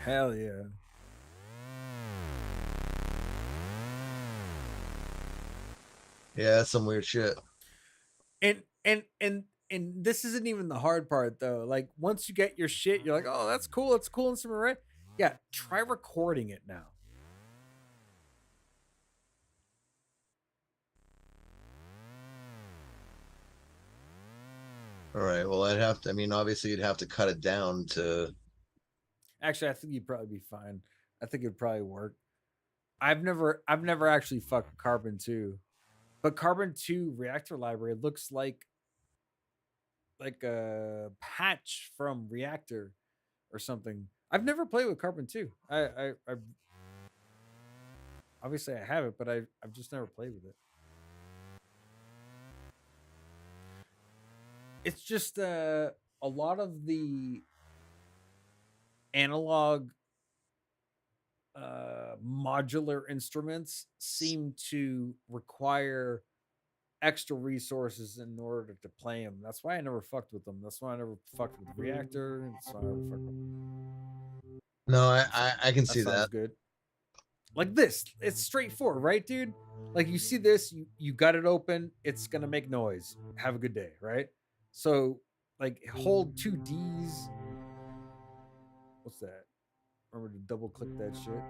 Hell yeah. Yeah, that's some weird shit. And and this isn't even the hard part though. Like once you get your shit, you're like, oh, that's cool. It's cool instrument, right? Yeah, try recording it now. All right. Well, I'd have to. I mean, obviously, you'd have to cut it down to. Actually, I think you'd probably be fine. I think it'd probably work. I've never actually fucked Carbon 2. But Carbon 2 reactor library looks like a patch from Reactor or something. I've never played with Carbon 2. I obviously I have it, but I've just never played with it. It's just a lot of the analog modular instruments seem to require extra resources in order to play them. That's why I never fucked with them. That's why I never fucked with Reactor. That's why I never fucked with them. No, So, I can that see sounds that. good. Like this, it's straightforward, right, dude? Like you see this, you got it open, it's gonna make noise. Have a good day, right? So, like, hold two D's. What's that? Remember to double click that shit.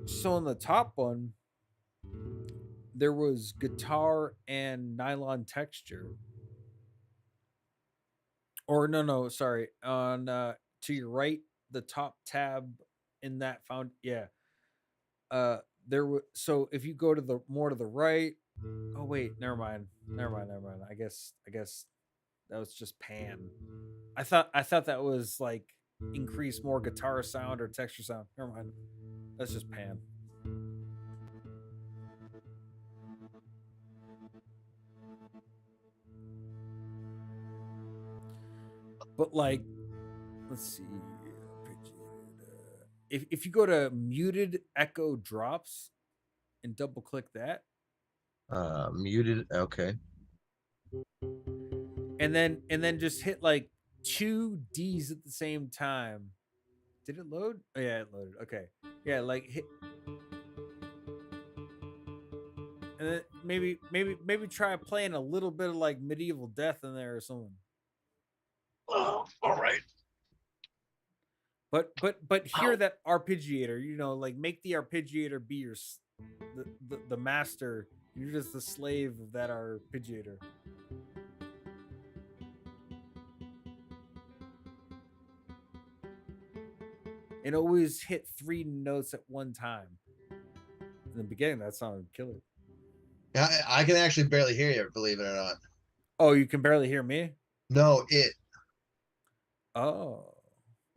So on the top one, there was guitar and nylon texture. Or no, sorry. On to your right, the top tab in that found, yeah. There was, so if you go to the more to the right, oh wait, never mind. I guess that was just pan. I thought that was like increase more guitar sound or texture sound. Never mind. That's just pan. But like, let's see. If you go to muted echo drops and double click that, Muted. Okay. and then just hit like two D's at the same time. Did it load? Oh yeah, it loaded. Okay. Yeah, like hit, and then maybe try playing a little bit of like medieval death in there or something. Oh, all right. But hear that arpeggiator, like make the arpeggiator be your the master. You're just the slave of that arpeggiator. And always hit three notes at one time. In the beginning, that sounded killer. I can actually barely hear you, believe it or not. Oh, you can barely hear me? No, it. Oh.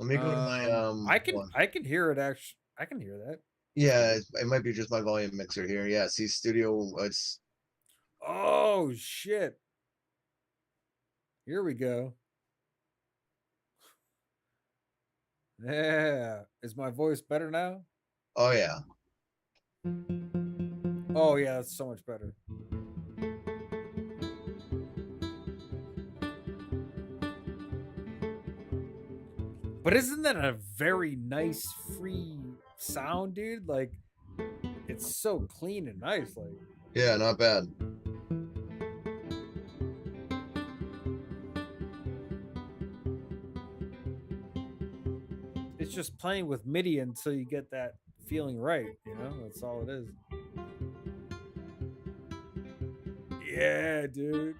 Let me go to my I can one. I can hear it actually. I can hear that. Yeah, it might be just my volume mixer here. Yeah, see, studio. It's Oh shit. Here we go. Yeah. Is my voice better now? oh yeah. Oh yeah, that's so much better. But isn't that a very nice free sound, dude? Like it's so clean and nice. Like Yeah, not bad. it's just playing with MIDI until you get that feeling right, That's all it is. Yeah, dude.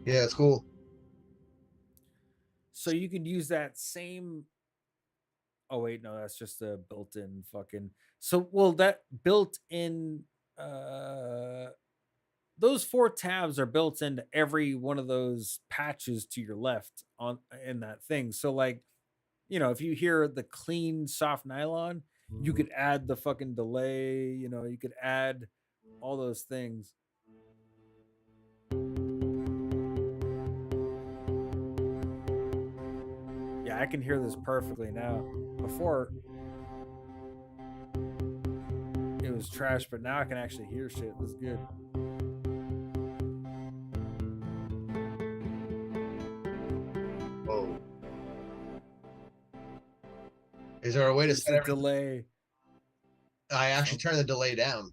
Yeah, it's cool. So you can use that same. Oh wait, no, that's just a built-in fucking. So well, that built-in. Those four tabs are built into every one of those patches to your left on in that thing. So like, if you hear the clean soft nylon, you could add the fucking delay. You could add all those things. Yeah, I can hear this perfectly now. Before it was trash, but now I can actually hear shit. This is good. Whoa. Is there a way to It's set a everything? delay. I actually Some turned the delay down.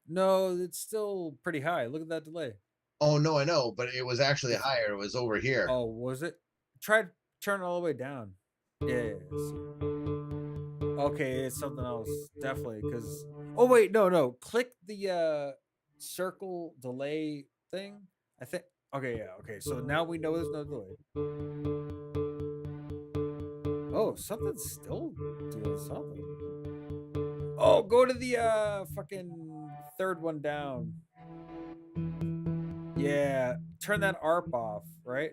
No, it's still pretty high. Look at that delay. Oh no, I know, but it was actually It's higher. It was over here. Oh, was it? Try turn it all the way down. Yeah, see. Okay, it's something else. Definitely, because oh wait, no. Click the circle delay thing. I think okay, yeah, okay. So now we know there's no delay. Oh, something's still doing something. Oh, go to the fucking third one down. Yeah, turn that ARP off, right?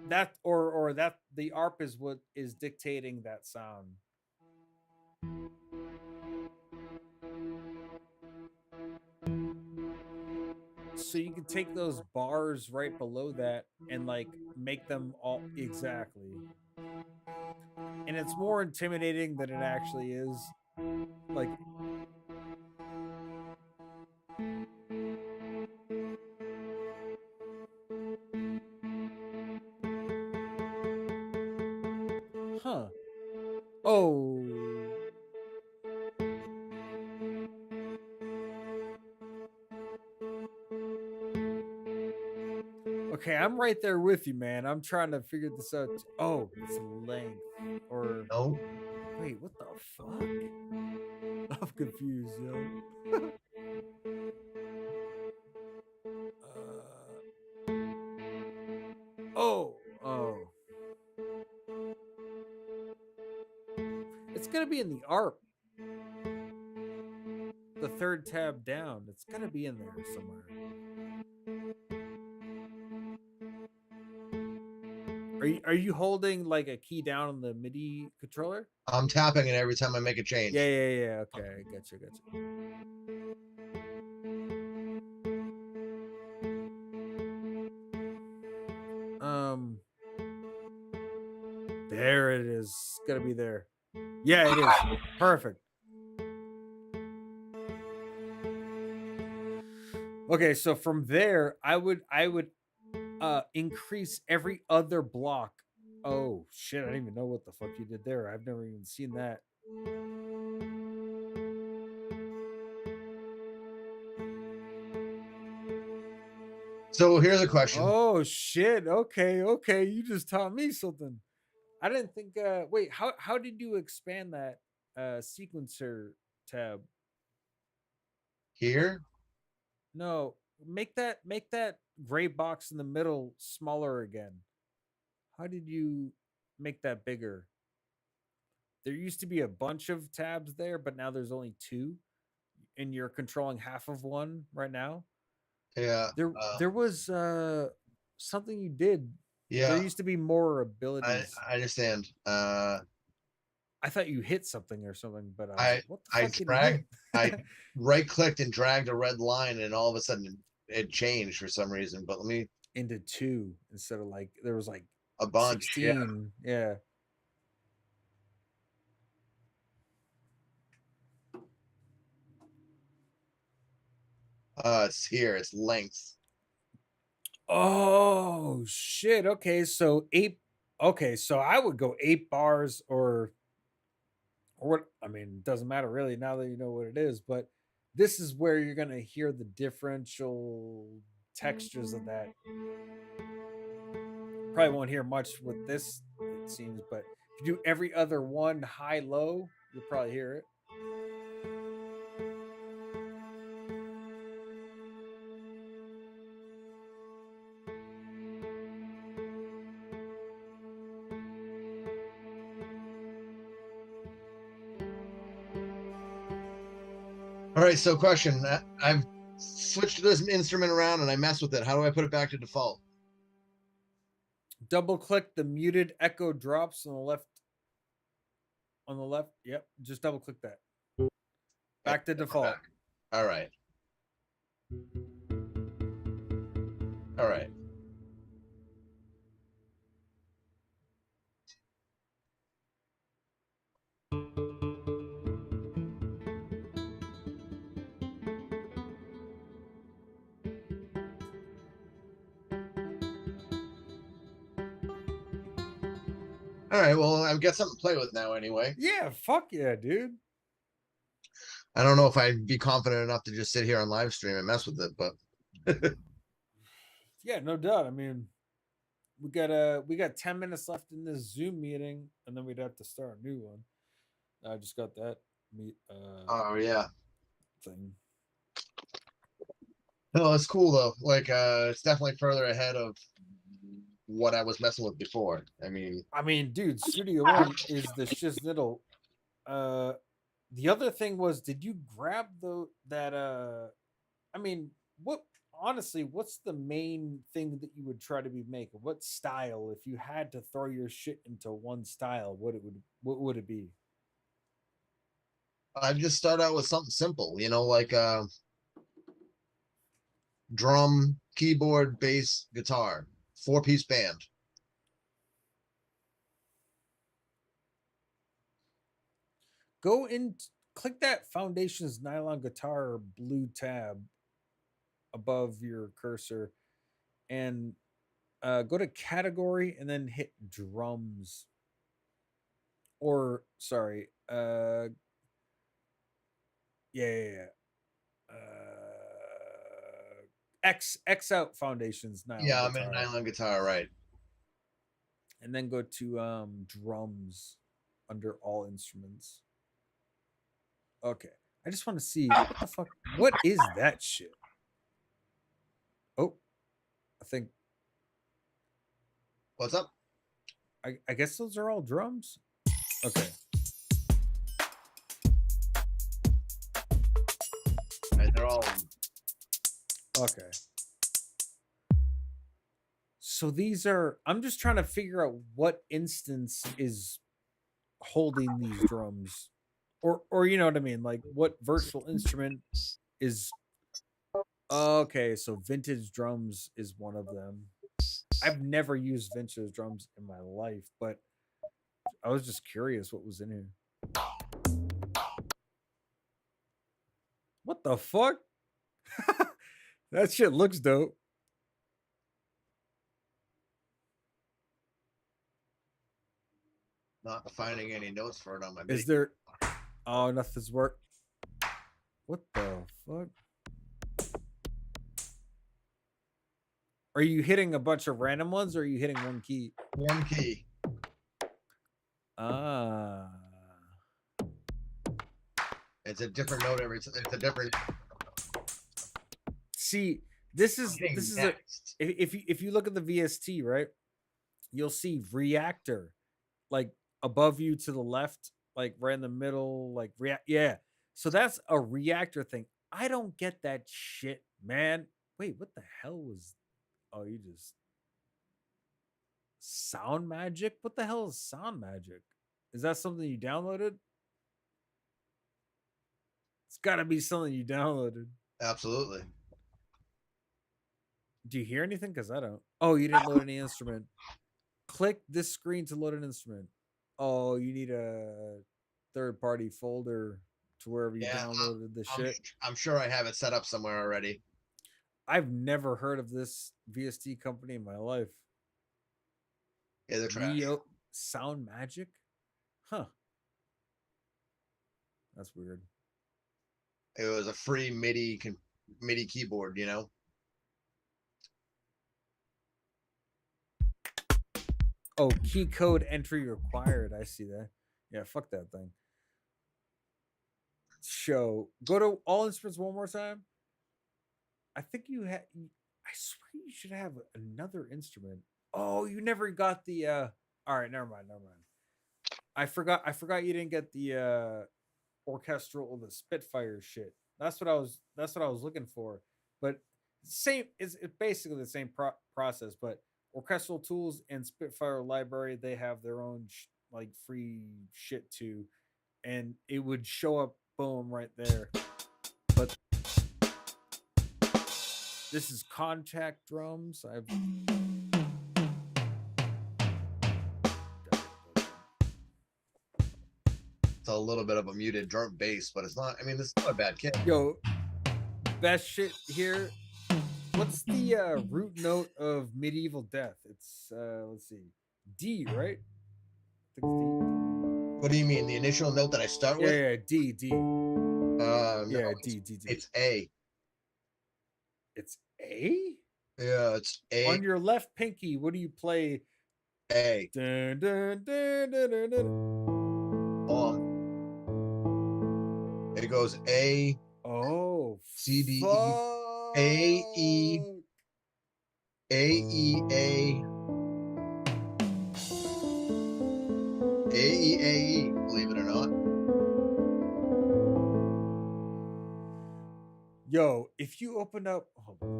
That or that the ARP is what is dictating that sound. So you can take those bars right below that and like make them all exactly. And it's more intimidating than it actually is. Like, huh. Oh. Okay, I'm right there with you, man. I'm trying to figure this out. Oh, it's length. Or No. wait, what the fuck? I'm confused, yo. Oh. It's gonna be in the ARP, the third tab down. It's gonna be in there somewhere. Are you holding like a key down on the MIDI controller? I'm tapping it every time I make a Yeah, change. yeah, yeah. Okay, I got you. Um, there it is. It's gonna be there. Yeah, it is. Perfect. Okay, so from there, I would increase every other block. Oh shit! I don't even know what the fuck you did there. I've never even seen that. So here's a question. Oh shit! Okay. You just taught me something. I didn't think. Wait, how did you expand that sequencer tab? Here, No, make that gray box in the middle smaller again. How did you make that bigger? There used to be a bunch of tabs there, but now there's only two, and you're controlling half of one right now. yeah, There was something you did. There yeah, used to be more I, abilities. I understand. I thought you hit something or something, but I was I like, what the I fuck did he drag hit? I right clicked and dragged a red line, and all of a sudden it changed for some reason. But let me Into two instead of like there was like a bunch. Yeah, 16. Yeah. it's here. It's length. Oh shit. Okay, so eight. Okay, so I would go 8 bars or what? I mean, it doesn't matter really now that you know what it is, but this is where you're gonna hear the differential textures of that. Probably won't hear much with this, it seems, but if you do every other one high low, you'll probably hear it. All right. So question. I've switched this instrument around and I mess with it. How do I put it back to default? Double click the muted echo drops on the left. On the left, yep. Just double click that. And Back to we're default. back. All right. All right. All right, well, I've got something to play with now anyway. Yeah, fuck yeah, dude. I don't know if I'd be confident enough to just sit here on live stream and mess with it, but Yeah, no doubt. I mean, we got 10 minutes left in this Zoom meeting, and then we'd have to start a new one. I just got that meet oh yeah. thing. No, it's cool though. Like it's definitely further ahead of what I was messing with before. I mean, dude, Studio One is the shiznittle. Uh, the other thing was, did you grab the that? I mean, what honestly, what's the main thing that you would try to be making? What style, if you had to throw your shit into one style, what would it be? I just start out with something simple, like drum, keyboard, bass, guitar, 4-piece band. Go in, click that Foundations nylon guitar blue tab above your cursor, and go to category and then hit drums. Or sorry, yeah. X out Foundations nylon Yeah, I'm in guitar, nylon guitar, right? and then go to drums under all instruments. Okay, I just want to see what the fuck. What is that shit? Oh, I think What's up? I guess those are all drums. Okay, Right, they're all okay. So these are. I'm just trying to figure out what instance is holding these drums, or you know what I mean, like what virtual instrument is. Okay, so vintage drums is one of them. I've never used vintage drums in my life, but I was just curious what was in here. What the fuck? That shit looks dope. not finding any notes for it on my Is MIDI. there? Oh, nothing's work. What the fuck? Are you hitting a bunch of random ones, or are you hitting one key? One key. Ah. It's a different note it's a different. See, this is if you look at the VST, right, you'll see reactor like above you to the left, like right in the middle, like react. Yeah, so that's a reactor thing. I don't get that shit, man. Wait, what the hell was? Oh, you just sound magic. What the hell is sound magic? Is that something you downloaded? It's got to be something you downloaded. Absolutely. Do you hear anything? Because I don't. Oh, you didn't load any instrument. Click this screen to load an instrument. Oh, you need a third party folder to wherever you downloaded the shit. I'm sure I have it set up somewhere already. I've never heard of this VST company in my life. Yeah, they're trash. Sound Magic? Huh. That's weird. It was a free MIDI keyboard, Oh, key code entry required. I see that. Yeah, fuck that thing. Show. Go to all instruments one more time. I think you had. I swear you should have another instrument. Oh, you never got the. All right, never mind. I forgot. I forgot you didn't get the orchestral or the Spitfire shit. That's what I was. That's what I was looking for. But same. It's basically the same process. But Orchestraltools and Spitfire library, they have their own like free shit too, and it would show up. Boom, right there. But this is contact drums. I've it's a little bit of a muted drum bass, but it's not. I mean, this is not a bad kit. Yo, best shit here. What's the root note of medieval death? It's let's see, D, right? think it's D. What do you mean? The initial note that I start Yeah, with? yeah, D, D. No, Yeah, D, D, D. it's A. It's A? Yeah, it's A. On your left pinky, what do you play? A. Dun, dun, dun, dun, dun, dun. It goes A, Oh, C, D, E, A, E, fuck. A, E, A, A, E, A, E, believe it or not. Yo, if you open up, hold on.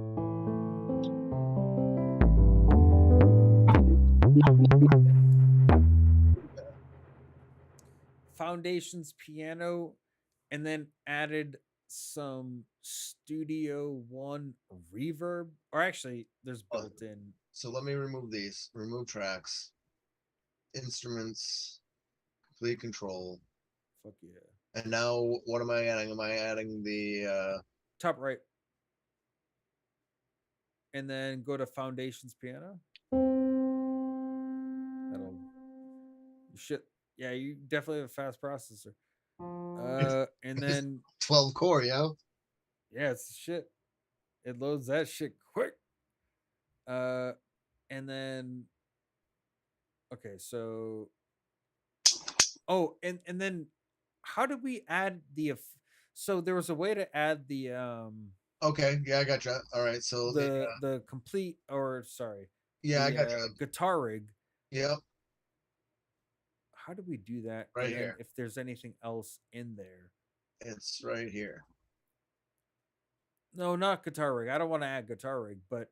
Foundations piano, and then added some Studio One reverb, or actually, there's built in. So let me remove these. Remove tracks, instruments, complete control. Fuck yeah. And now what am I adding? Am I adding the Top right, and then go to Foundations piano. That'll shit. Yeah, you definitely have a fast processor. And then 12 core, yeah? yeah, it's shit. It loads that shit quick. Uh, and then okay, so oh, and then how did we add the? So there was a way to add Okay, yeah, I gotcha. All right, so the complete, or sorry, yeah, I the gotcha. guitar rig. Yep, How do we do that? right And then here. if there's anything else in there. It's right here. No, not guitar rig. I don't want to add guitar rig, but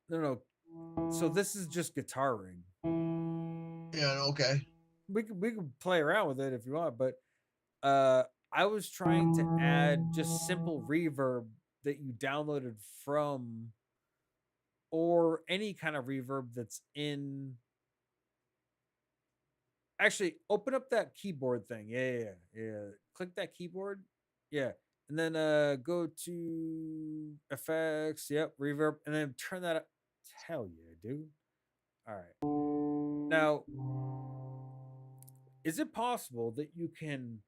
no. So this is just guitar rig. Yeah, okay. We could play around with it if you want, but I was trying to add just simple reverb that you downloaded from, or any kind of reverb that's in. Actually, open up that keyboard thing. Yeah. Click that keyboard. Yeah. And then go to effects. Yep, reverb, and then turn that up. Hell yeah, dude. All right. Now, is it possible that you can,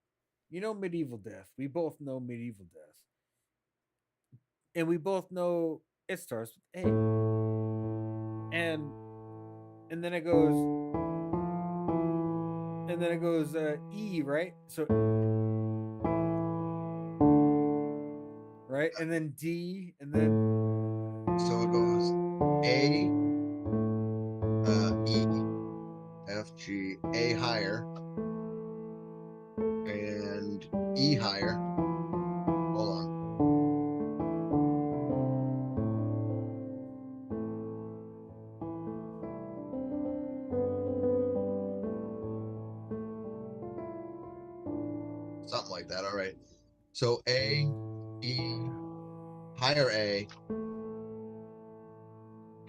medieval death? We both know medieval death, and we both know it starts with A, and and then it goes, E, right? So right, and then D, and then So it goes A, E, F, G, A higher, and E higher. Hold on. Something like that. All right. So A, E, higher A,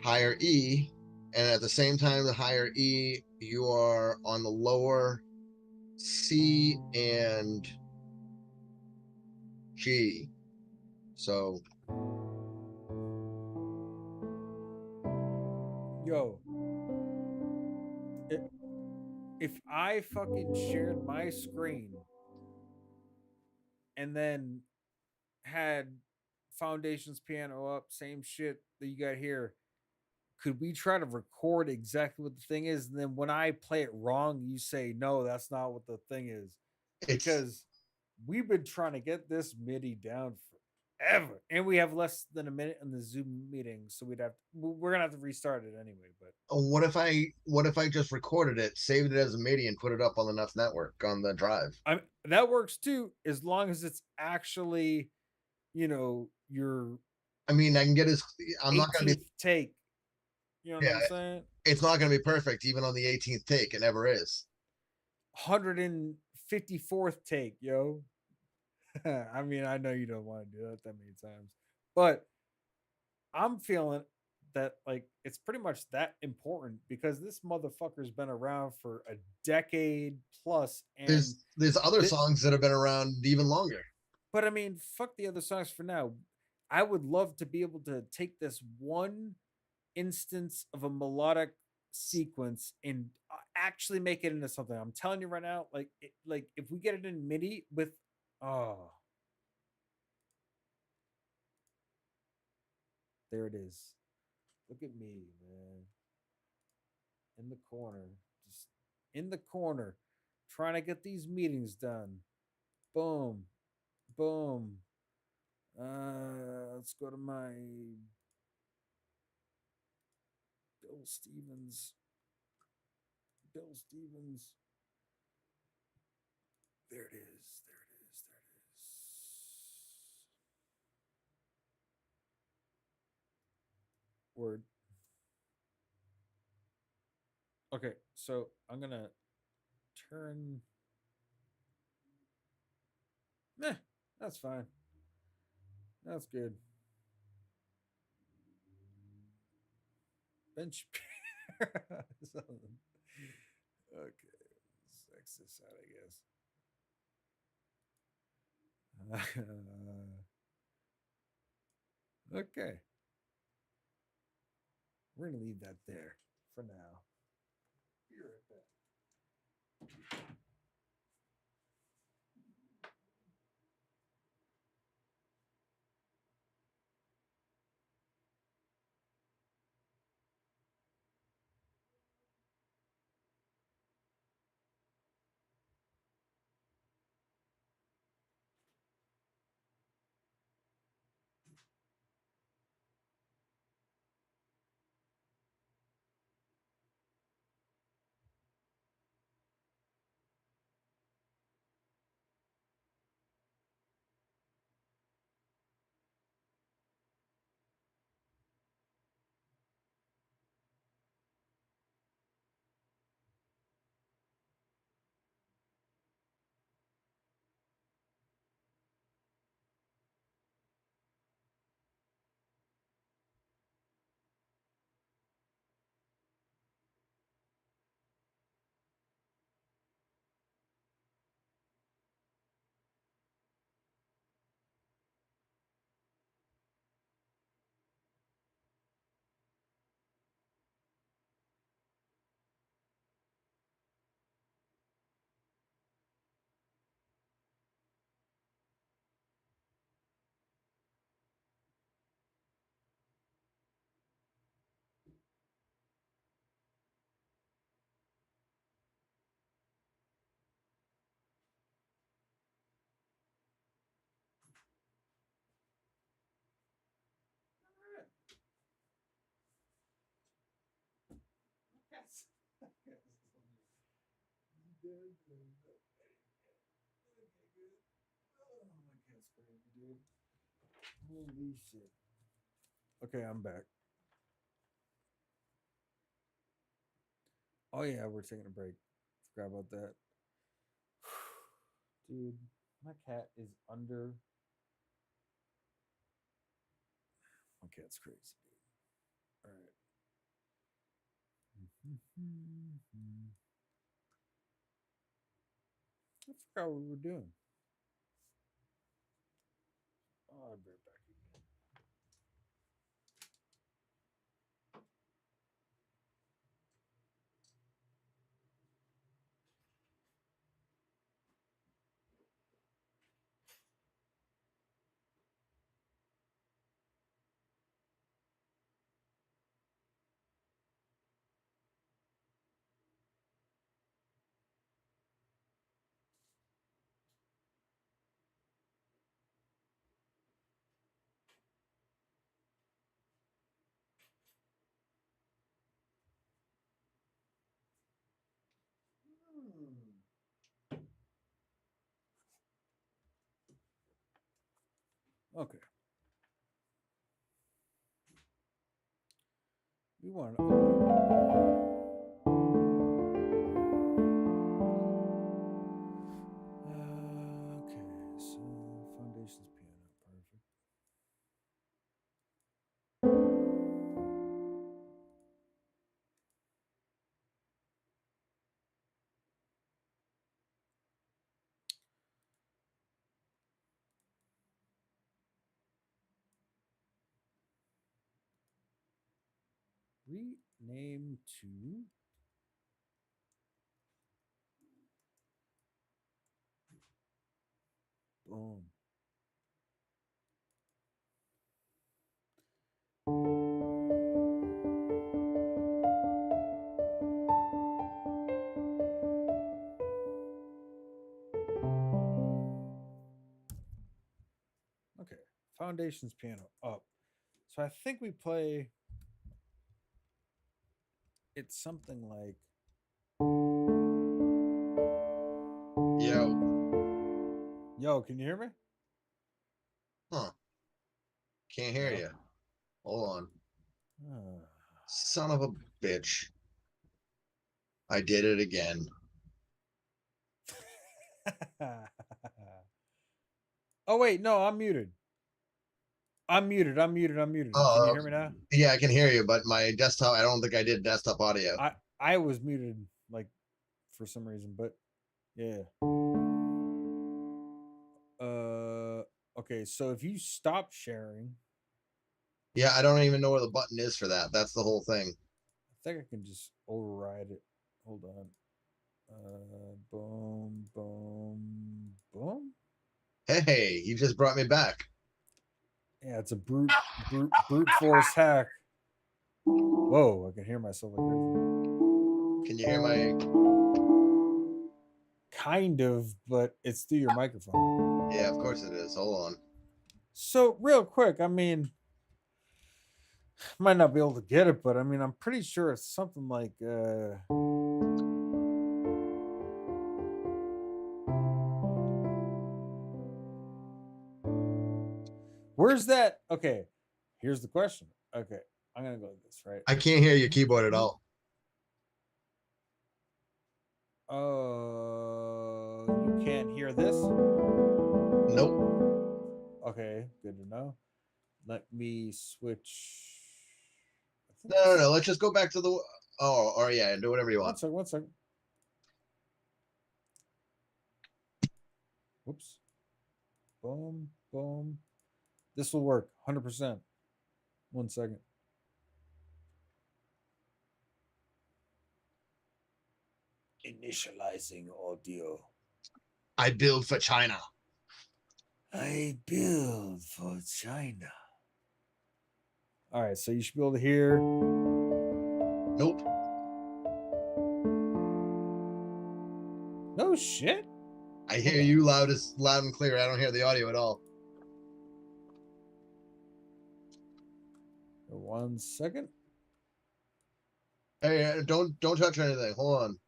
higher E, and at the same time, the higher E, you are on the lower C and G. So yo, if I fucking shared my screen and then had Foundations piano up, same shit that you got here, could we try to record exactly what the thing is, and then when I play it wrong, you say no, that's not what the thing is? it's Because we've been trying to get this MIDI down forever, and we have less than a minute in the Zoom meeting, so we're gonna have to restart it anyway. But what if I just recorded it, saved it as a MIDI, and put it up on the Nuts network on the drive? that works too, as long as it's actually, your I mean, I can get his. I'm not gonna be. 18th take. You know what Yeah, I'm saying? it's not gonna be perfect even on the 18th take. It never is. 154th take, yo. I mean, I know you don't want to do that many times, but I'm feeling that like it's pretty much that important because this motherfucker's been around for a decade plus, and There's other th- songs that have been around even longer. but I mean, fuck the other songs for now. I would love to be able to take this one instance of a melodic sequence and actually make it into something. I'm telling you right now, like if we get it in MIDI with, oh, there it is. Look at me, man, in the corner, just in the corner, trying to get these meetings done. Boom, boom. Let's go to my Bill Stevens. Bill Stevens. There it is. There it is. There it is. Word. Okay, so I'm gonna turn. Meh, that's fine. That's good. Bench. Okay, let's X this out, I guess. Okay, we're gonna leave that there for now. Be right back. All right. Yes. Yes. Okay, good. Oh, my cat's crazy, dude. Holy shit. Okay, I'm back. Oh yeah, we're taking a break. Forgot about that. Dude, my cat is under. My cat's crazy, dude. All right. I forgot what we were doing. Oh, I'll be right back again. Okay. We want to okay, so foundations piano, perfect. Rename to Boom. Okay. Foundations piano up. So I think we play. It's something like. Yo, can you hear me? Huh. Can't hear No. you. Hold on. Son of a bitch. I did it again. Oh wait, no, I'm muted. I'm muted. Can you hear me now? Yeah, I can hear you, but my desktop, I don't think I did desktop audio. I was muted like for some reason, but yeah. Okay, so if you stop sharing, Yeah, I don't even know where the button is for that. That's the whole thing. I think I can just override it. Hold on. Boom, boom, boom. Hey, you just brought me back. Yeah, it's a brute force hack. Whoa, I can hear myself like crazy. Can you hear my? Kind of, but it's through your microphone. Yeah, of course it is. Hold on. So real quick, I mean, might not be able to get it, but I mean, I'm pretty sure it's something like where's that? Okay, here's the question. Okay, I'm gonna go with this, right? I can't hear your keyboard at all. You can't hear this? Nope. Okay, good to know. Let me switch. No. Let's just go back to the. Oh, or yeah, do whatever you want. One second. Whoops. Boom, boom. This will work 100%. 1 second. Initializing audio. I build for China. I build for China. All right, so you should be able to hear. Nope. No shit. I hear you loud and clear. I don't hear the audio at all. 1 second. Hey, don't touch anything. Hold on.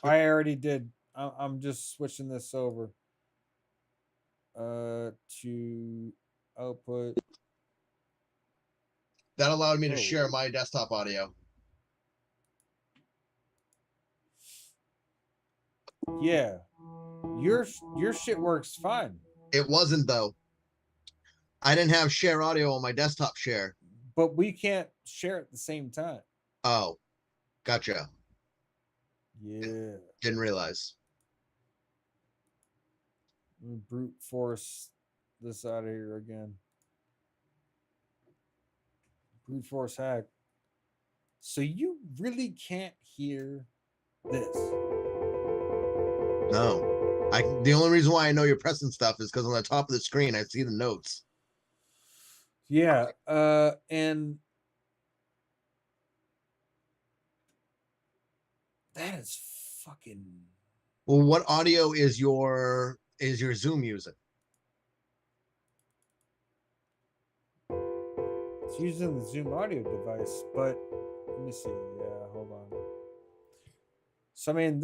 I already did. I'm just switching this over to output. That allowed me to share my desktop audio. Yeah, your shit works fine. It wasn't though. I didn't have share audio on my desktop share. But we can't share at the same time. Oh, gotcha. Yeah. Didn't realize. Let me brute force this out of here again. Brute force hack. So you really can't hear this? No. The only reason why I know you're pressing stuff is because on the top of the screen I see the notes. Yeah. And that is fucking. Well, what audio is your Zoom using? It's using the Zoom audio device, but let me see. Yeah, hold on. So I mean,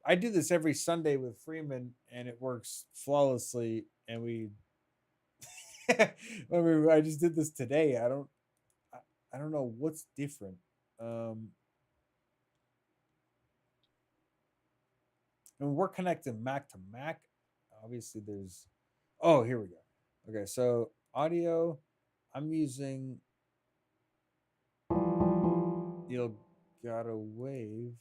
I do this every Sunday with Freeman, and it works flawlessly. And I just did this today. I don't know what's different. And we're connecting Mac to Mac. Obviously, there's. Oh, here we go. Okay, so audio. I'm using. Elgato Wave.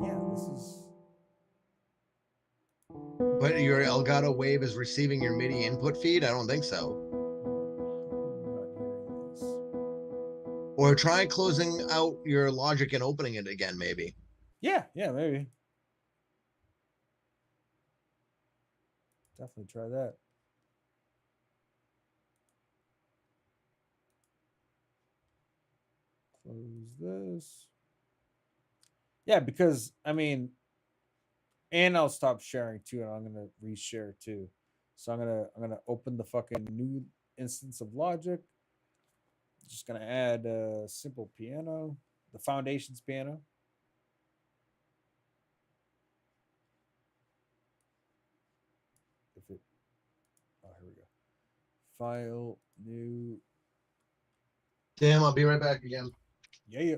Yeah, this is. But your Elgato Wave is receiving your MIDI input feed? I don't think so. I'm not hearing this. Or try closing out your Logic and opening it again, maybe. Yeah, maybe. Definitely try that. Close this. Yeah, because I mean, and I'll stop sharing too, and I'm gonna reshare too. So I'm gonna open the fucking new instance of Logic. Just gonna add a simple piano, the foundations piano. If it, oh here we go. File new. Damn, I'll be right back again. Yeah, yeah.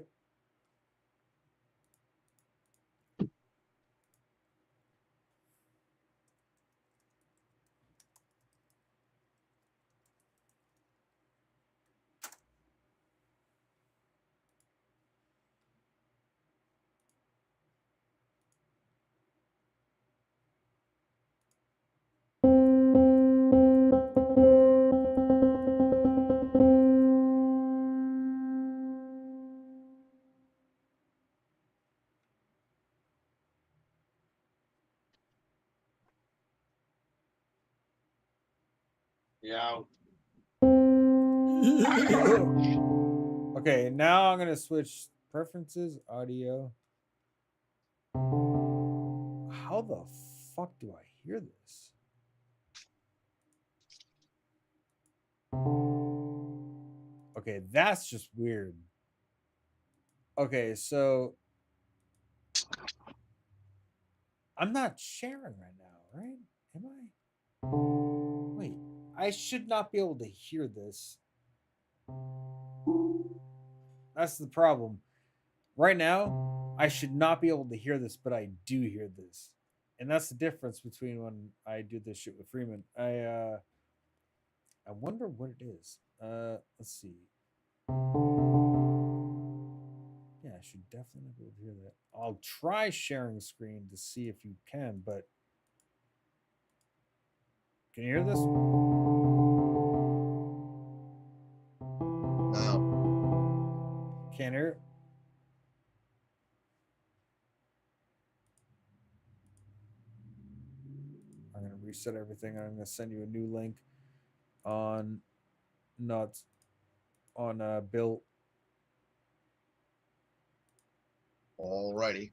Yeah. Okay, now I'm gonna switch preferences, audio. How the fuck do I hear this? Okay, that's just weird. Okay, so I'm not sharing right now, right? Am I? Wait, I should not be able to hear this. That's the problem. Right now, I should not be able to hear this, but I do hear this. And that's the difference between when I do this shit with Freeman. I wonder what it is. Let's see. Yeah, I should definitely be able to hear that. I'll try sharing screen to see if you can, but can you hear this? No. Can't hear it. I'm gonna reset everything. I'm gonna send you a new link on nuts on Bill. Alrighty.